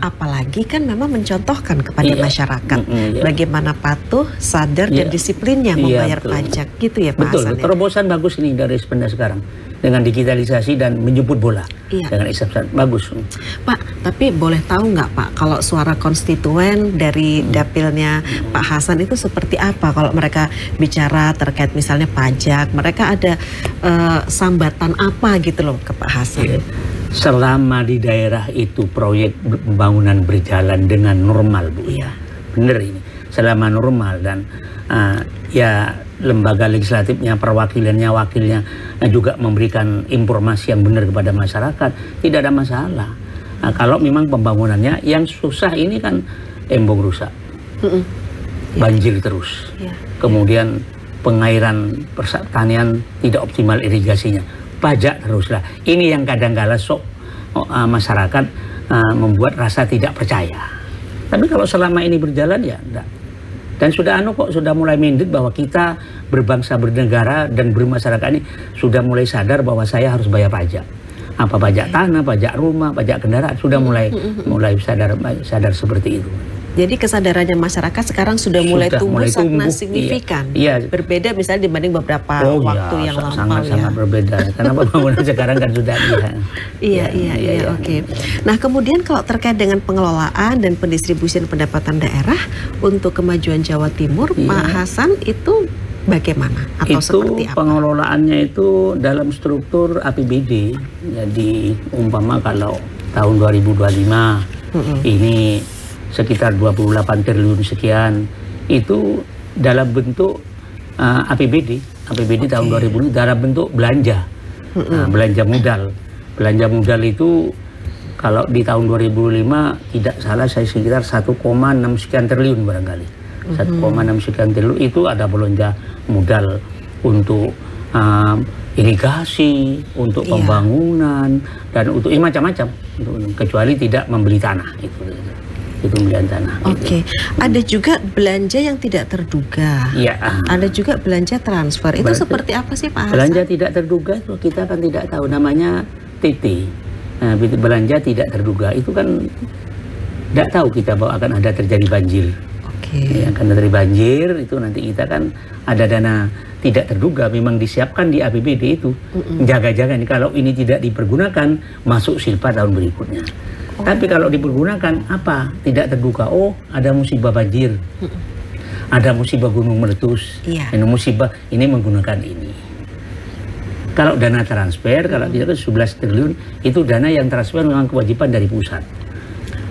S1: Apalagi kan memang mencontohkan kepada masyarakat bagaimana patuh, sadar dan disiplinnya membayar pajak gitu ya Pak Hasan.
S2: Terobosan bagus ini dari Sependa sekarang. Dengan digitalisasi dan menjemput bola dengan exception bagus.
S1: Pak, tapi boleh tahu nggak Pak kalau suara konstituen dari dapilnya Pak Hasan itu seperti apa kalau mereka bicara terkait misalnya pajak, mereka ada sambatan apa gitu loh ke Pak Hasan?
S2: Selama di daerah itu proyek pembangunan berjalan dengan normal Bu, bener ini selama normal dan lembaga legislatifnya, perwakilannya, wakilnya juga memberikan informasi yang benar kepada masyarakat, tidak ada masalah. Kalau memang pembangunannya yang susah ini kan embung rusak, banjir terus, kemudian pengairan pertanian tidak optimal irigasinya, pajak teruslah. Ini yang kadang-kala masyarakat membuat rasa tidak percaya. Tapi kalau selama ini berjalan ya enggak. Dan sudah sudah mulai minded bahwa kita berbangsa, bernegara dan bermasyarakat ini sudah mulai sadar bahwa saya harus bayar pajak. Apa pajak tanah, pajak rumah, pajak kendaraan, sudah mulai sadar seperti itu.
S1: Jadi kesadarannya masyarakat sekarang sudah mulai tumbuh sangat signifikan. Berbeda misalnya dibanding beberapa waktu yang lampau.
S2: Sangat berbeda. Karena pembangunan sekarang kan sudah
S1: oke. Nah, kemudian kalau terkait dengan pengelolaan dan pendistribusian pendapatan daerah untuk kemajuan Jawa Timur, Pak Hasan itu bagaimana atau seperti apa?
S2: Pengelolaannya itu dalam struktur APBD. Jadi umpama kalau tahun 2025 ini sekitar 28 triliun sekian, itu dalam bentuk APBD tahun 2000 dalam bentuk belanja, belanja modal itu kalau di tahun 2005 tidak salah saya sekitar 1,6 sekian triliun barangkali, 1,6 sekian triliun itu ada belanja modal untuk irigasi, untuk pembangunan dan untuk macam-macam, kecuali tidak membeli tanah itu pembelian tanah.
S1: Ada juga belanja yang tidak terduga. Ada juga belanja transfer. Itu seperti apa sih Pak Hasan?
S2: Belanja tidak terduga itu kita kan tidak tahu, namanya TT. Belanja tidak terduga itu kan tidak tahu kita bahwa akan ada terjadi banjir. Akan terjadi banjir itu nanti kita kan ada dana tidak terduga memang disiapkan di APBD itu. Jaga-jaga nih kalau ini tidak dipergunakan masuk silpa tahun berikutnya. Tapi kalau dipergunakan apa? Tidak terduga. Ada musibah banjir, ada musibah gunung meletus, ini musibah ini menggunakan ini. Kalau dana transfer, kalau tidak 11 triliun itu dana yang transfer memang kewajiban dari pusat.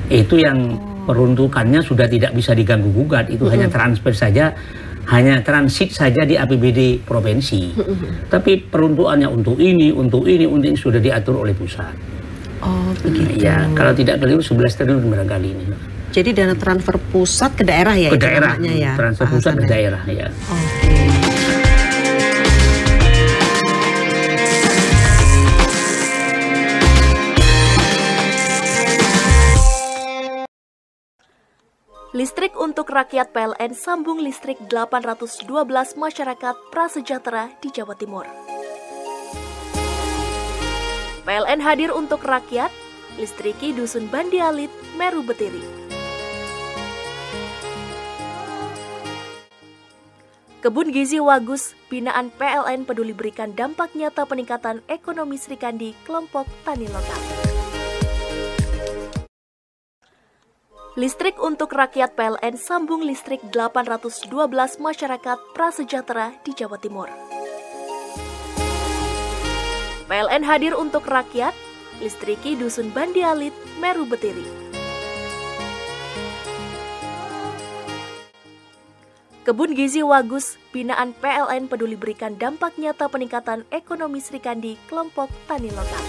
S2: Itu yang peruntukannya sudah tidak bisa diganggu gugat. Itu hanya transfer saja, hanya transit saja di APBD provinsi. Tapi peruntukannya untuk ini sudah diatur oleh pusat.
S1: Begitu.
S2: Kalau tidak keliru 11 triliun barangkali ini.
S1: Jadi dana transfer pusat ke daerah ya?
S2: Ke daerah, transfer pusat ke daerah ya.
S3: Listrik untuk rakyat PLN sambung listrik 812 masyarakat prasejahtera di Jawa Timur. PLN hadir untuk rakyat, listriki Dusun Bandi Alit, Meru Betiri. Kebun Gizi Wagus, binaan PLN peduli berikan dampak nyata peningkatan ekonomi Srikandi kelompok tani lokal. Listrik untuk rakyat PLN sambung listrik 812 masyarakat prasejahtera di Jawa Timur. PLN hadir untuk rakyat, listriki Dusun Bandi Alit, Meru Betiri. Kebun Gizi Wagus, binaan PLN peduli berikan dampak nyata peningkatan ekonomi Srikandi, kelompok tani lokal.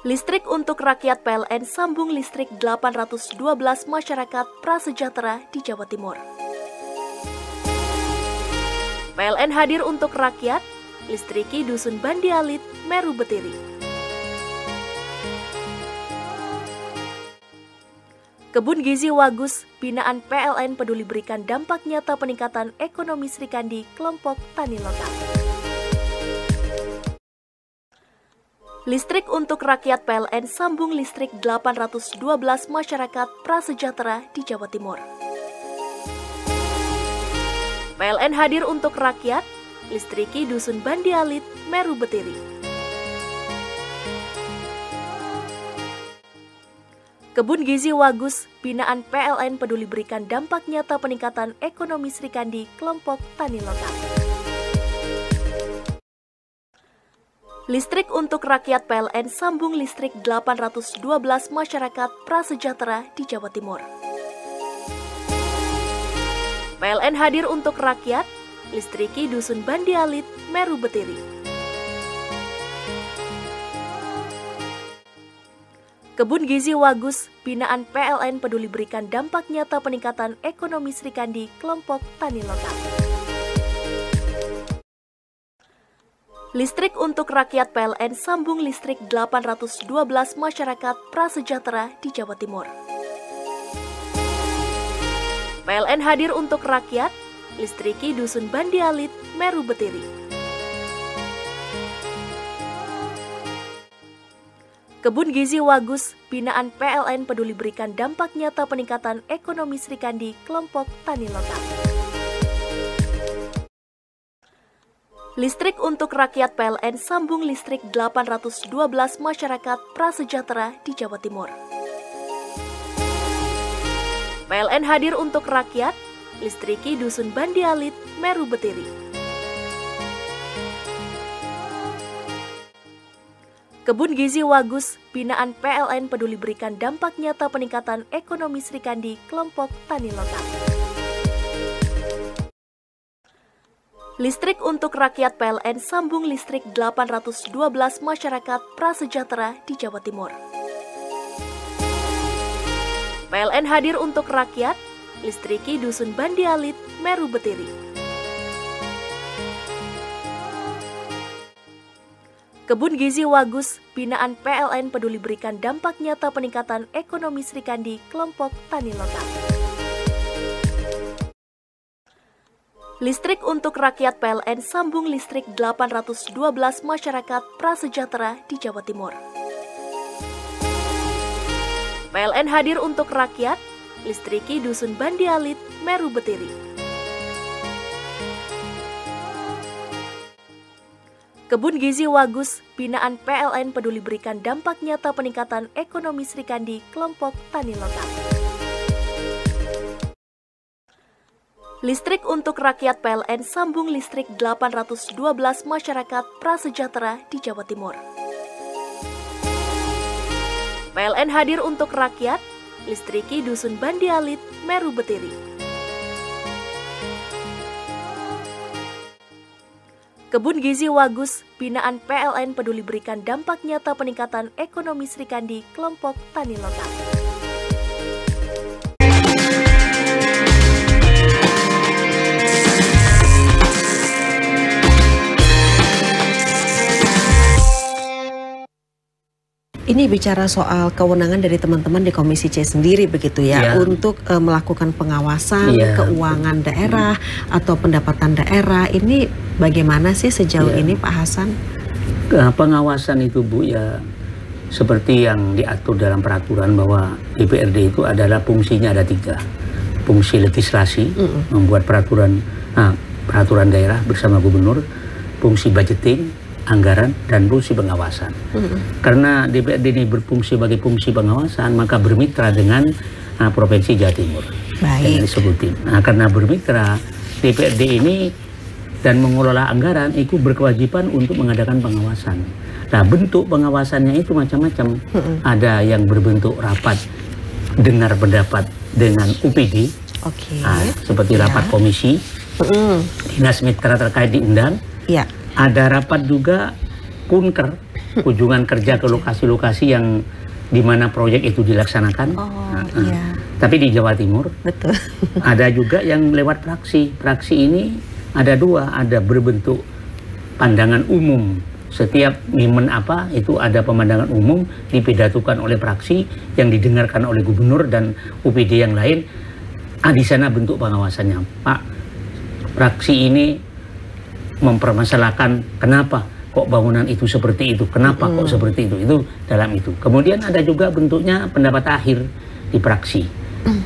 S3: Listrik untuk rakyat PLN sambung listrik 812 masyarakat prasejahtera di Jawa Timur. PLN hadir untuk rakyat, listriki Dusun Bandi Alit, Meru Betiri. Kebun Gizi Wagus, binaan PLN peduli berikan dampak nyata peningkatan ekonomi Srikandi, kelompok tani lokal. Listrik untuk rakyat PLN sambung listrik 812 masyarakat prasejahtera di Jawa Timur. PLN hadir untuk rakyat, listriki Dusun Bandi Alit, Meru Betiri. Kebun Gizi Wagus, binaan PLN peduli berikan dampak nyata peningkatan ekonomi Srikandi, kelompok tani lokal. Listrik untuk rakyat PLN sambung listrik 812 masyarakat prasejahtera di Jawa Timur. PLN hadir untuk rakyat, listriki Dusun Bandi Alit, Meru Betiri. Kebun Gizi Wagus, binaan PLN peduli berikan dampak nyata peningkatan ekonomi Srikandi, kelompok tani lokal. Listrik untuk rakyat PLN sambung listrik 812 masyarakat prasejahtera di Jawa Timur. PLN hadir untuk rakyat, listriki Dusun Bandi Alit, Meru Betiri. Kebun Gizi Wagus, binaan PLN peduli berikan dampak nyata peningkatan ekonomi Srikandi, kelompok tani lokal. Listrik untuk rakyat PLN sambung listrik 812 masyarakat prasejahtera di Jawa Timur. PLN hadir untuk rakyat, listriki Dusun Bandi Alit, Meru Betiri. Kebun Gizi Wagus, binaan PLN peduli berikan dampak nyata peningkatan ekonomi Srikandi, kelompok tani lokal. Listrik untuk rakyat PLN sambung listrik 812 masyarakat prasejahtera di Jawa Timur. PLN hadir untuk rakyat, listriki Dusun Bandi Alit, Meru Betiri. Kebun Gizi Wagus, binaan PLN peduli berikan dampak nyata peningkatan ekonomi Srikandi, kelompok tani lokal. Listrik untuk rakyat PLN sambung listrik 812 masyarakat prasejahtera di Jawa Timur. PLN hadir untuk rakyat, listriki Dusun Bandi Alit, Meru Betiri. Kebun Gizi Wagus, binaan PLN peduli berikan dampak nyata peningkatan ekonomi Srikandi, kelompok tani lokal. Listrik untuk rakyat PLN sambung listrik 812 masyarakat prasejahtera di Jawa Timur. PLN hadir untuk rakyat, listriki Dusun Bandi Alit, Meru Betiri. Kebun Gizi Wagus, binaan PLN peduli berikan dampak nyata peningkatan ekonomi Srikandi, kelompok tani lokal.
S1: Ini bicara soal kewenangan dari teman-teman di Komisi C sendiri begitu ya, untuk melakukan pengawasan keuangan daerah atau pendapatan daerah. Ini bagaimana sih sejauh ini Pak Hasan?
S2: Pengawasan itu Bu ya seperti yang diatur dalam peraturan bahwa DPRD itu adalah fungsinya ada 3. Fungsi legislasi, membuat peraturan daerah bersama gubernur, fungsi budgeting, anggaran dan fungsi pengawasan. Karena DPRD ini berfungsi sebagai fungsi pengawasan, maka bermitra dengan Provinsi Jawa Timur. Yang disebutin. Nah, karena bermitra, DPRD ini dan mengelola anggaran itu berkewajiban untuk mengadakan pengawasan. Nah, bentuk pengawasannya itu macam-macam. Ada yang berbentuk rapat dengar pendapat dengan UPD, seperti rapat komisi, dinas mitra terkait diundang. Ada rapat juga kunker, kunjungan kerja ke lokasi-lokasi yang di mana proyek itu dilaksanakan. Tapi di Jawa Timur.
S1: Betul.
S2: Ada juga yang lewat praksi. Praksi ini ada dua, ada berbentuk pandangan umum. Setiap momen apa itu ada pemandangan umum dipidatukan oleh praksi yang didengarkan oleh gubernur dan UPD yang lain. Di sana bentuk pengawasannya. Pak, praksi ini mempermasalahkan kenapa kok bangunan itu seperti itu, kenapa kok seperti itu. Itu dalam itu. Kemudian ada juga bentuknya pendapat akhir di praksi.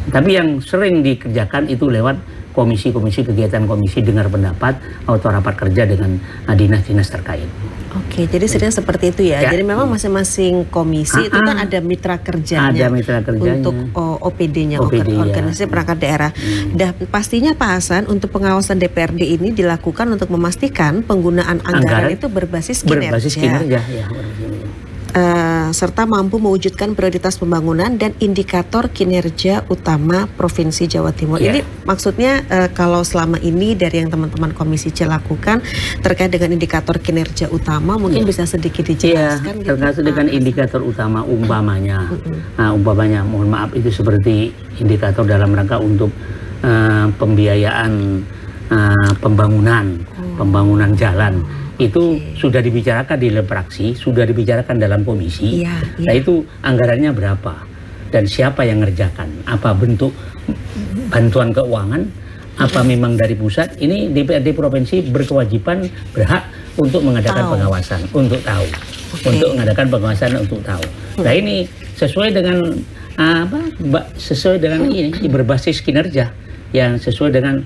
S2: Tapi yang sering dikerjakan itu lewat komisi-komisi, kegiatan komisi, dengar pendapat atau rapat kerja dengan dinas-dinas terkait.
S1: Oke, jadi sedang seperti itu ya. Jadi memang masing-masing komisi itu kan ada mitra kerjanya.
S2: Ada mitra kerjanya.
S1: Untuk OPD-nya, organisasi perangkat daerah. Dan pastinya Pak Hasan, untuk pengawasan DPRD ini dilakukan untuk memastikan penggunaan anggaran itu berbasis kinerja.
S2: Berbasis kinerja, ya.
S1: Serta mampu mewujudkan prioritas pembangunan dan indikator kinerja utama Provinsi Jawa Timur. Ini maksudnya kalau selama ini dari yang teman-teman Komisi C lakukan terkait dengan indikator kinerja utama, mungkin bisa sedikit dijelaskan.
S2: Terkait dengan indikator utama umpamanya, umpamanya mohon maaf itu seperti indikator dalam rangka untuk pembiayaan pembangunan jalan. Itu sudah dibicarakan di dalam praksi, sudah dibicarakan dalam komisi. Nah itu anggarannya berapa dan siapa yang ngerjakan, apa bentuk bantuan keuangan, apa memang dari pusat. Ini DPRD provinsi berkewajiban, berhak untuk mengadakan pengawasan, untuk tahu, untuk mengadakan pengawasan untuk tahu. Nah ini sesuai dengan sesuai dengan ini berbasis kinerja yang sesuai dengan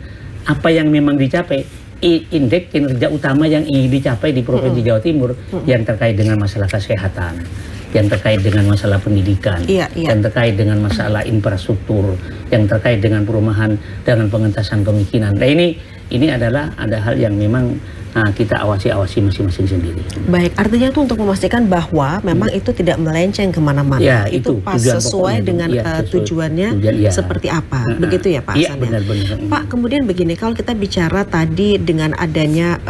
S2: apa yang memang dicapai. Indeks kinerja utama yang ingin dicapai di Provinsi Jawa Timur yang terkait dengan masalah kesehatan, yang terkait dengan masalah pendidikan, yang terkait dengan masalah infrastruktur, yang terkait dengan perumahan, dengan pengentasan kemiskinan. Nah ini adalah ada hal yang memang kita awasi masing-masing sendiri.
S1: Baik, artinya itu untuk memastikan bahwa memang itu tidak melenceng kemana-mana.
S2: Ya,
S1: itu pas sesuai dengan tujuannya seperti apa. Begitu ya Pak Hasan.
S2: Iya, benar-benar.
S1: Pak, kemudian begini, kalau kita bicara tadi dengan adanya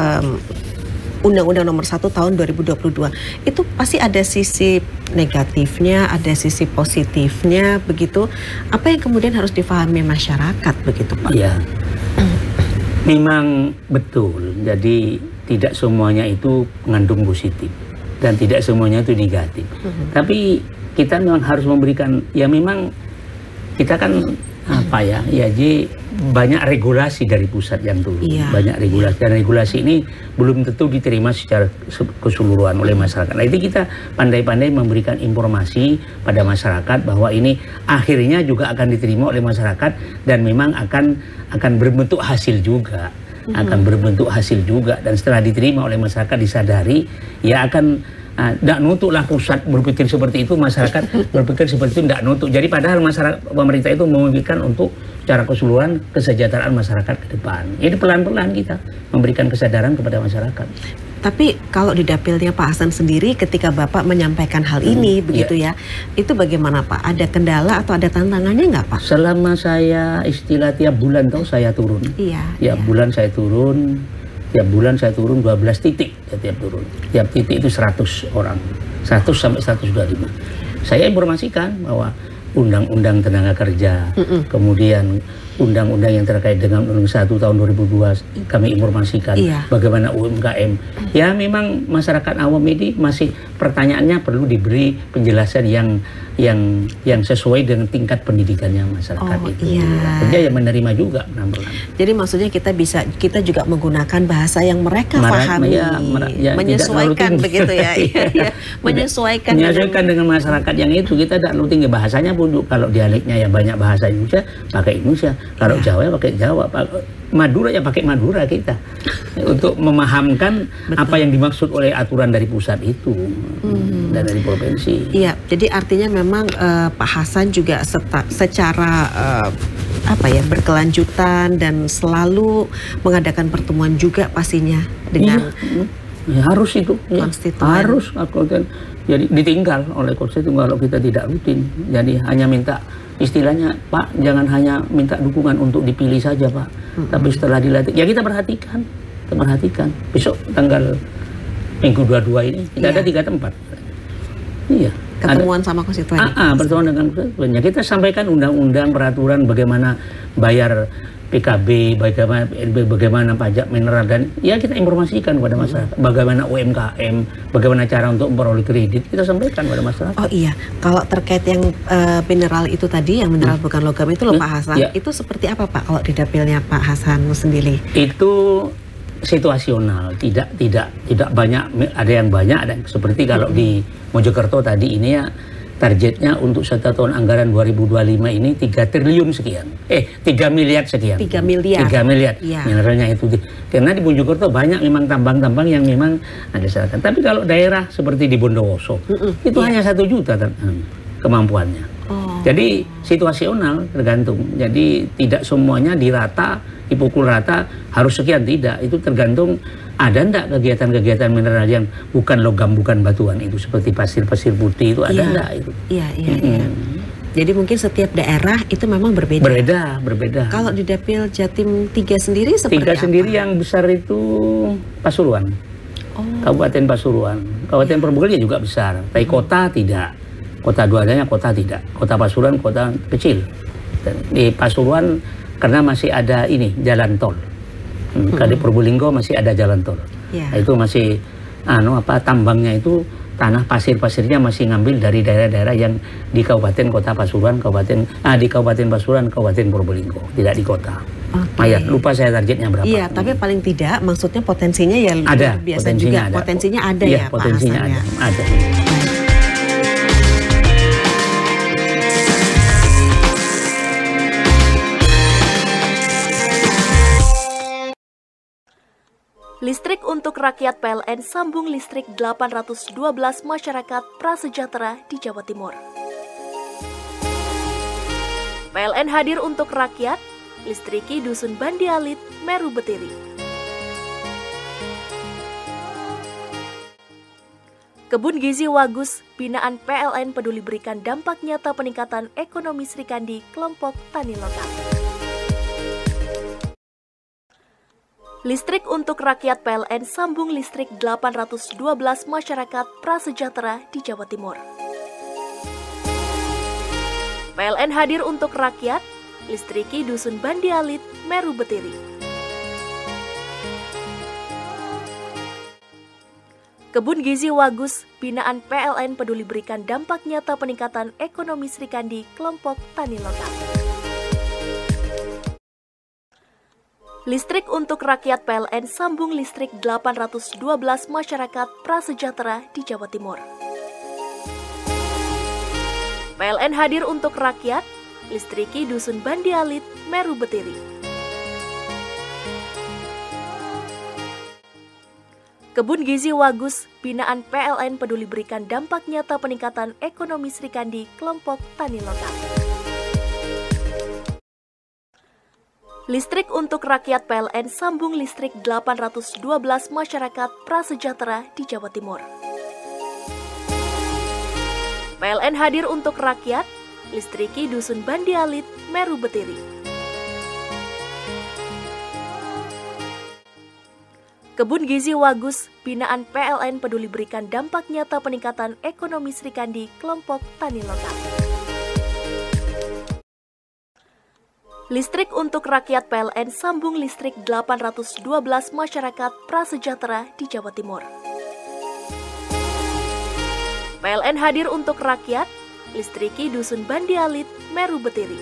S1: Undang-Undang Nomor 1 Tahun 2022, itu pasti ada sisi negatifnya, ada sisi positifnya, begitu. Apa yang kemudian harus difahami masyarakat, begitu Pak?
S2: Iya. Memang betul, jadi tidak semuanya itu mengandung positif dan tidak semuanya itu negatif. Tapi kita memang harus memberikan, ya memang kita kan jadi banyak regulasi dari pusat yang turun, banyak regulasi dan regulasi ini belum tentu diterima secara keseluruhan oleh masyarakat. Nah itu kita pandai-pandai memberikan informasi pada masyarakat bahwa ini akhirnya juga akan diterima oleh masyarakat dan memang akan berbentuk hasil juga, dan setelah diterima oleh masyarakat disadari, ya akan tidak nutuklah pusat berpikir seperti itu, masyarakat berpikir seperti itu tidak nutuk. Jadi padahal pemerintah itu memikirkan untuk secara keseluruhan kesejahteraan masyarakat ke depan. Jadi pelan-pelan kita memberikan kesadaran kepada masyarakat.
S1: Tapi kalau di dapilnya Pak Hasan sendiri ketika Bapak menyampaikan hal ini begitu ya, itu bagaimana Pak? Ada kendala atau ada tantangannya nggak Pak?
S2: Selama saya istilah tiap bulan saya turun. Bulan saya turun. Tiap bulan saya turun 12 titik tiap turun. Tiap titik itu 100 orang. 100 sampai 125. Saya informasikan bahwa undang-undang tenaga kerja, kemudian undang-undang yang terkait dengan Undang-Undang 1 tahun 2002 kami informasikan bagaimana UMKM. Ya memang masyarakat awam ini masih pertanyaannya perlu diberi penjelasan yang sesuai dengan tingkat pendidikannya masyarakat itu.
S1: Iya.
S2: Kerja yang menerima juga pelan-pelan.
S1: Jadi maksudnya kita juga menggunakan bahasa yang mereka pahami, menyesuaikan begitu ya, menyesuaikan
S2: dengan masyarakat yang itu. Kita tidak perlu tinggi bahasanya pun, kalau dialeknya ya banyak bahasa Indonesia pakai Indonesia, kalau Jawa ya pakai Jawa, Madura ya pakai Madura kita untuk memahamkan apa yang dimaksud oleh aturan dari pusat itu dan dari provinsi.
S1: Iya, jadi artinya memang Pak Hasan juga secara berkelanjutan dan selalu mengadakan pertemuan juga pastinya dengan
S2: harus itu
S1: konstituen.
S2: Harus jadi ditinggal oleh konstituen kalau kita tidak rutin. Jadi hanya minta, istilahnya, Pak, jangan hanya minta dukungan untuk dipilih saja, Pak, tapi setelah dilatih ya kita perhatikan besok tanggal Minggu 22 ini kita ada 3 tempat. Iya,
S1: ketemuan sama konstituen.
S2: Pertemuan dengan konstituen. Kita sampaikan undang-undang, peraturan bagaimana bayar PKB, bagaimana pajak mineral, dan ya kita informasikan kepada masyarakat. Bagaimana UMKM, bagaimana cara untuk memperoleh kredit, kita sampaikan kepada masyarakat.
S1: Oh iya, kalau terkait yang mineral itu tadi, yang mineral bukan logam itu loh Pak Hasan, itu seperti apa Pak kalau di dapilnya Pak Hasan sendiri? Itu
S2: situasional, tidak banyak, ada yang banyak, ada seperti kalau di Mojokerto tadi ini ya, targetnya untuk 1 tahun anggaran 2025 ini 3 triliun sekian. 3 miliar sekian.
S1: 3 miliar.
S2: Ya. Mineralnya itu. Karena di Mojokerto banyak memang tambang-tambang yang memang ada silakan. Tapi kalau daerah seperti di Bondowoso, itu hanya 1 juta kemampuannya. Jadi situasional, tergantung. Jadi tidak semuanya dipukul rata harus sekian, tidak. Itu tergantung ada enggak kegiatan-kegiatan mineral yang bukan logam, bukan batuan itu, seperti pasir-pasir putih itu ada enggak itu.
S1: Iya. Jadi mungkin setiap daerah itu memang berbeda.
S2: Berbeda.
S1: Kalau di Dapil Jatim 3 sendiri seperti apa?
S2: 3 sendiri yang besar itu Pasuruan. Kabupaten Pasuruan. Kabupaten Probolinggo juga besar. Tapi kota tidak. Kota duanya kota tidak. Kota Pasuruan kota kecil. Dan di Pasuruan karena masih ada jalan tol. Di Probolinggo masih ada jalan tol. Nah, itu masih tambangnya itu tanah pasirnya masih ngambil dari daerah-daerah yang di Kabupaten Kota Pasuruan, di Kabupaten Pasuruan, Kabupaten Probolinggo, tidak di kota. Lupa saya targetnya berapa.
S1: Iya, tapi paling tidak maksudnya potensinya ya
S2: ada,
S1: biasa juga. Potensinya ada ya Pak Hasan ya.
S2: Ada.
S3: Listrik untuk rakyat PLN sambung listrik 812 masyarakat prasejahtera di Jawa Timur. PLN hadir untuk rakyat, listriki Dusun Bandialit, Meru Betiri. Kebun Gizi Wagus, binaan PLN peduli berikan dampak nyata peningkatan ekonomi Sri Kandi, kelompok tani lokal. Listrik untuk rakyat PLN sambung listrik 812 masyarakat prasejahtera di Jawa Timur. PLN hadir untuk rakyat, listriki Dusun Bandialit, Meru Betiri. Kebun Gizi Wagus, binaan PLN peduli berikan dampak nyata peningkatan ekonomi Sri Kandi, kelompok tani lokal. Listrik untuk rakyat PLN sambung listrik 812 masyarakat prasejahtera di Jawa Timur. PLN hadir untuk rakyat, listriki Dusun Bandialit, Meru Betiri. Kebun Gizi Wagus, binaan PLN peduli berikan dampak nyata peningkatan ekonomi Sri Kandi, kelompok tani lokal. Listrik untuk rakyat PLN sambung listrik 812 masyarakat prasejahtera di Jawa Timur. PLN hadir untuk rakyat, listriki Dusun Bandialit, Meru Betiri. Kebun Gizi Wagus, binaan PLN peduli berikan dampak nyata peningkatan ekonomi Sri Kandi, kelompok tani lokal. Listrik untuk rakyat PLN sambung listrik 812 masyarakat prasejahtera di Jawa Timur. PLN hadir untuk rakyat, listriki Dusun Bandialit, Meru Betiri.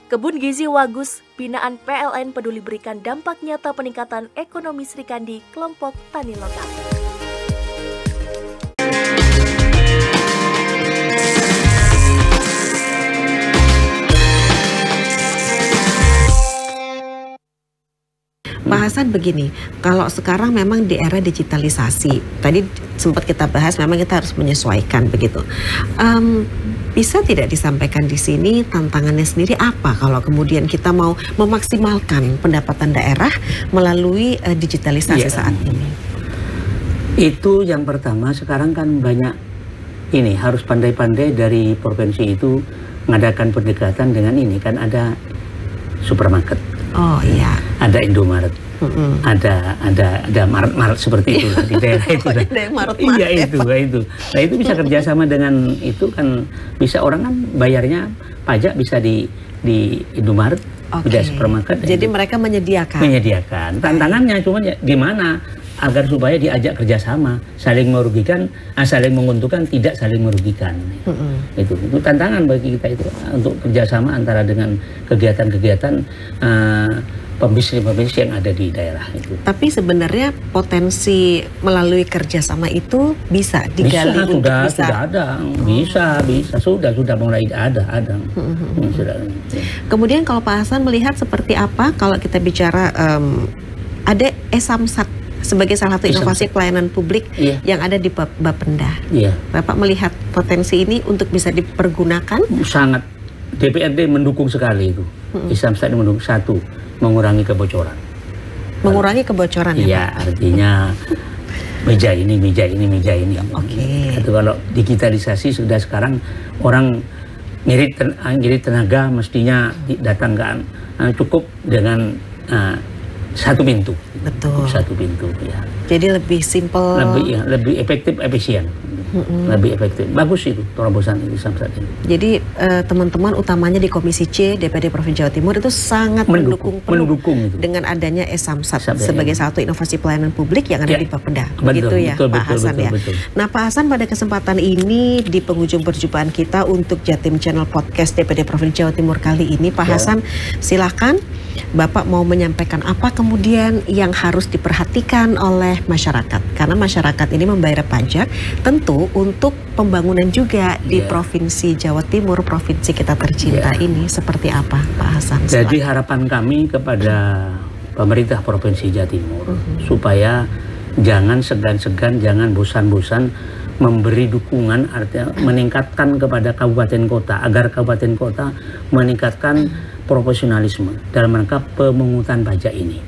S3: Kebun Gizi Wagus, binaan PLN peduli berikan dampak nyata peningkatan ekonomi Sri Kandi, kelompok tani lokal.
S1: Pak Hasan begini, kalau sekarang memang di era digitalisasi, tadi sempat kita bahas memang kita harus menyesuaikan begitu. Bisa tidak disampaikan di sini tantangannya sendiri apa kalau kemudian kita mau memaksimalkan pendapatan daerah melalui digitalisasi saat ini?
S2: Itu yang pertama, sekarang kan banyak ini harus pandai-pandai dari provinsi itu mengadakan pendekatan dengan ini kan ada supermarket.
S1: Oh iya.
S2: Ada Indomaret. Ada Maret seperti itu di daerah itu. Iya itu. Nah itu bisa kerjasama dengan itu kan bisa orang kan bayarnya pajak bisa di Indomaret, di supermarket.
S1: Jadi mereka menyediakan.
S2: Tantangannya cuma gimana agar supaya diajak kerjasama, saling merugikan, saling menguntungkan, tidak saling merugikan. Itu tantangan bagi kita itu untuk kerjasama antara dengan kegiatan-kegiatan pembisnis yang ada di daerah itu.
S1: Tapi sebenarnya potensi melalui kerjasama itu bisa digali
S2: sudah ada, sudah mulai ada.
S1: Kemudian kalau Pak Hasan melihat seperti apa kalau kita bicara ada e-Samsat sebagai salah satu inovasi pelayanan publik yang ada di Bapenda. Bapak melihat potensi ini untuk bisa dipergunakan?
S2: Sangat. DPRD mendukung sekali itu. e-Samsat mendukung. Satu, mengurangi kebocoran.
S1: Mengurangi kebocoran ya?
S2: Iya, artinya meja ini. Itu kalau digitalisasi sudah sekarang orang ngirit tenaga mestinya datang cukup dengan satu pintu.
S1: Betul.
S2: Satu pintu ya.
S1: Jadi lebih simpel.
S2: Lebih efektif, efisien. Lebih efektif. Bagus itu terobosan ini Samsat ini.
S1: Jadi teman-teman utamanya di Komisi C DPRD Provinsi Jawa Timur itu sangat mendukung itu. Dengan adanya e-Samsat sebagai satu inovasi pelayanan publik yang ada di Bapenda. Begitu ya Pak Hasan ya. Nah Pak Hasan, pada kesempatan ini di penghujung perjumpaan kita untuk Jatim Channel Podcast DPRD Provinsi Jawa Timur kali ini, Pak Hasan silakan Bapak mau menyampaikan apa kemudian yang harus diperhatikan oleh masyarakat, karena masyarakat ini membayar pajak tentu untuk pembangunan juga di Provinsi Jawa Timur, provinsi kita tercinta ini. Seperti apa Pak Hasan?
S2: Jadi harapan kami kepada pemerintah Provinsi Jawa Timur supaya jangan segan-segan, jangan bosan-bosan memberi dukungan, artinya meningkatkan kepada kabupaten kota agar kabupaten kota meningkatkan profesionalisme dalam rangka pemungutan pajak ini.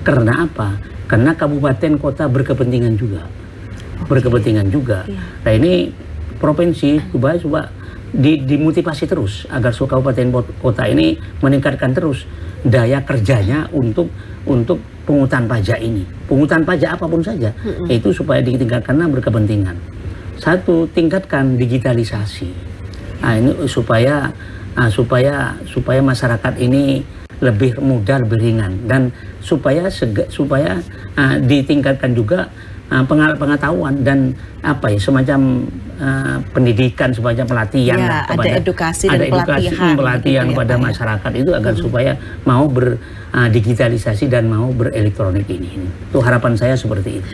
S2: Karena apa? Karena kabupaten kota berkepentingan juga. Nah ini provinsi coba dimotivasi terus agar kabupaten kota ini meningkatkan terus daya kerjanya untuk pungutan pajak ini. Pungutan pajak apapun saja itu supaya ditingkatkan karena berkepentingan. Satu, tingkatkan digitalisasi. Nah ini supaya masyarakat ini lebih mudah, lebih ringan, dan supaya ditingkatkan juga pengetahuan dan semacam pendidikan, semacam pelatihan
S1: ada edukasi dan pelatihan
S2: pada masyarakat itu agar supaya mau digitalisasi dan mau berelektronik ini. Itu harapan saya seperti itu.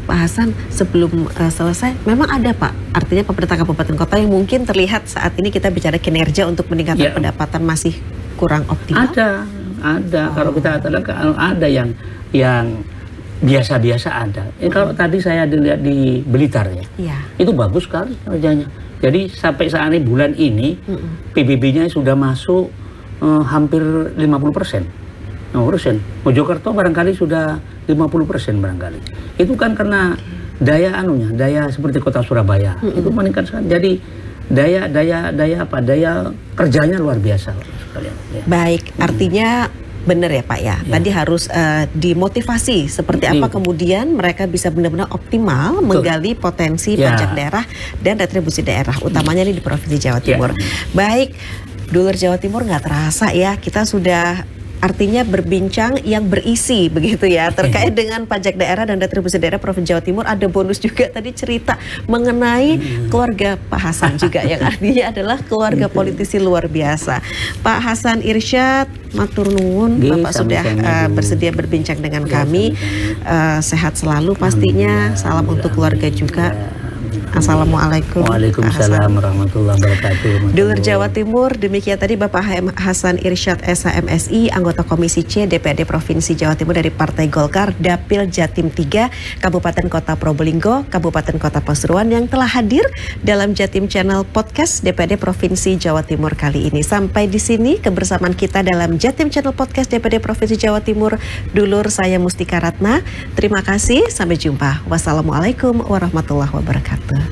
S1: Pak Hasan, sebelum selesai, memang ada Pak, artinya pemerintah kabupaten kota yang mungkin terlihat saat ini kita bicara kinerja untuk meningkatkan pendapatan masih kurang optimal?
S2: Ada. Kalau kita ada yang biasa-biasa ada. Kalau tadi saya lihat di Blitar itu bagus sekali kerjanya. Jadi sampai saat ini bulan ini PBB-nya sudah masuk hampir 50%. Mojokerto barangkali sudah 50% barangkali. Itu kan karena daya seperti kota Surabaya itu meningkat sekali. Jadi daya kerjanya luar biasa sekalian.
S1: Baik, artinya benar ya Pak ya. Tadi harus dimotivasi seperti apa kemudian mereka bisa benar-benar optimal menggali potensi pajak daerah dan retribusi daerah, utamanya ini di Provinsi Jawa Timur. Baik, Dulur Jawa Timur, nggak terasa ya kita sudah artinya berbincang yang berisi begitu ya, terkait dengan pajak daerah dan retribusi daerah Provinsi Jawa Timur. Ada bonus juga tadi cerita mengenai keluarga Pak Hasan juga, yang artinya adalah keluarga politisi luar biasa. Pak Hasan Irsyad, matur nuwun, Bapak sudah bersedia berbincang dengan kami. Sehat selalu pastinya, salam untuk keluarga juga. Assalamualaikum.
S2: Waalaikumsalam warahmatullahi wabarakatuh.
S1: Dulur Jawa Timur, demikian tadi Bapak Hasan Irsyad SHMSI, anggota Komisi C DPRD Provinsi Jawa Timur dari Partai Golkar, Dapil Jatim 3, Kabupaten Kota Probolinggo, Kabupaten Kota Pasuruan, yang telah hadir dalam Jatim Channel Podcast DPRD Provinsi Jawa Timur kali ini. Sampai di sini kebersamaan kita dalam Jatim Channel Podcast DPRD Provinsi Jawa Timur. Dulur, saya Mustika Ratna. Terima kasih, sampai jumpa. Wassalamualaikum warahmatullahi wabarakatuh.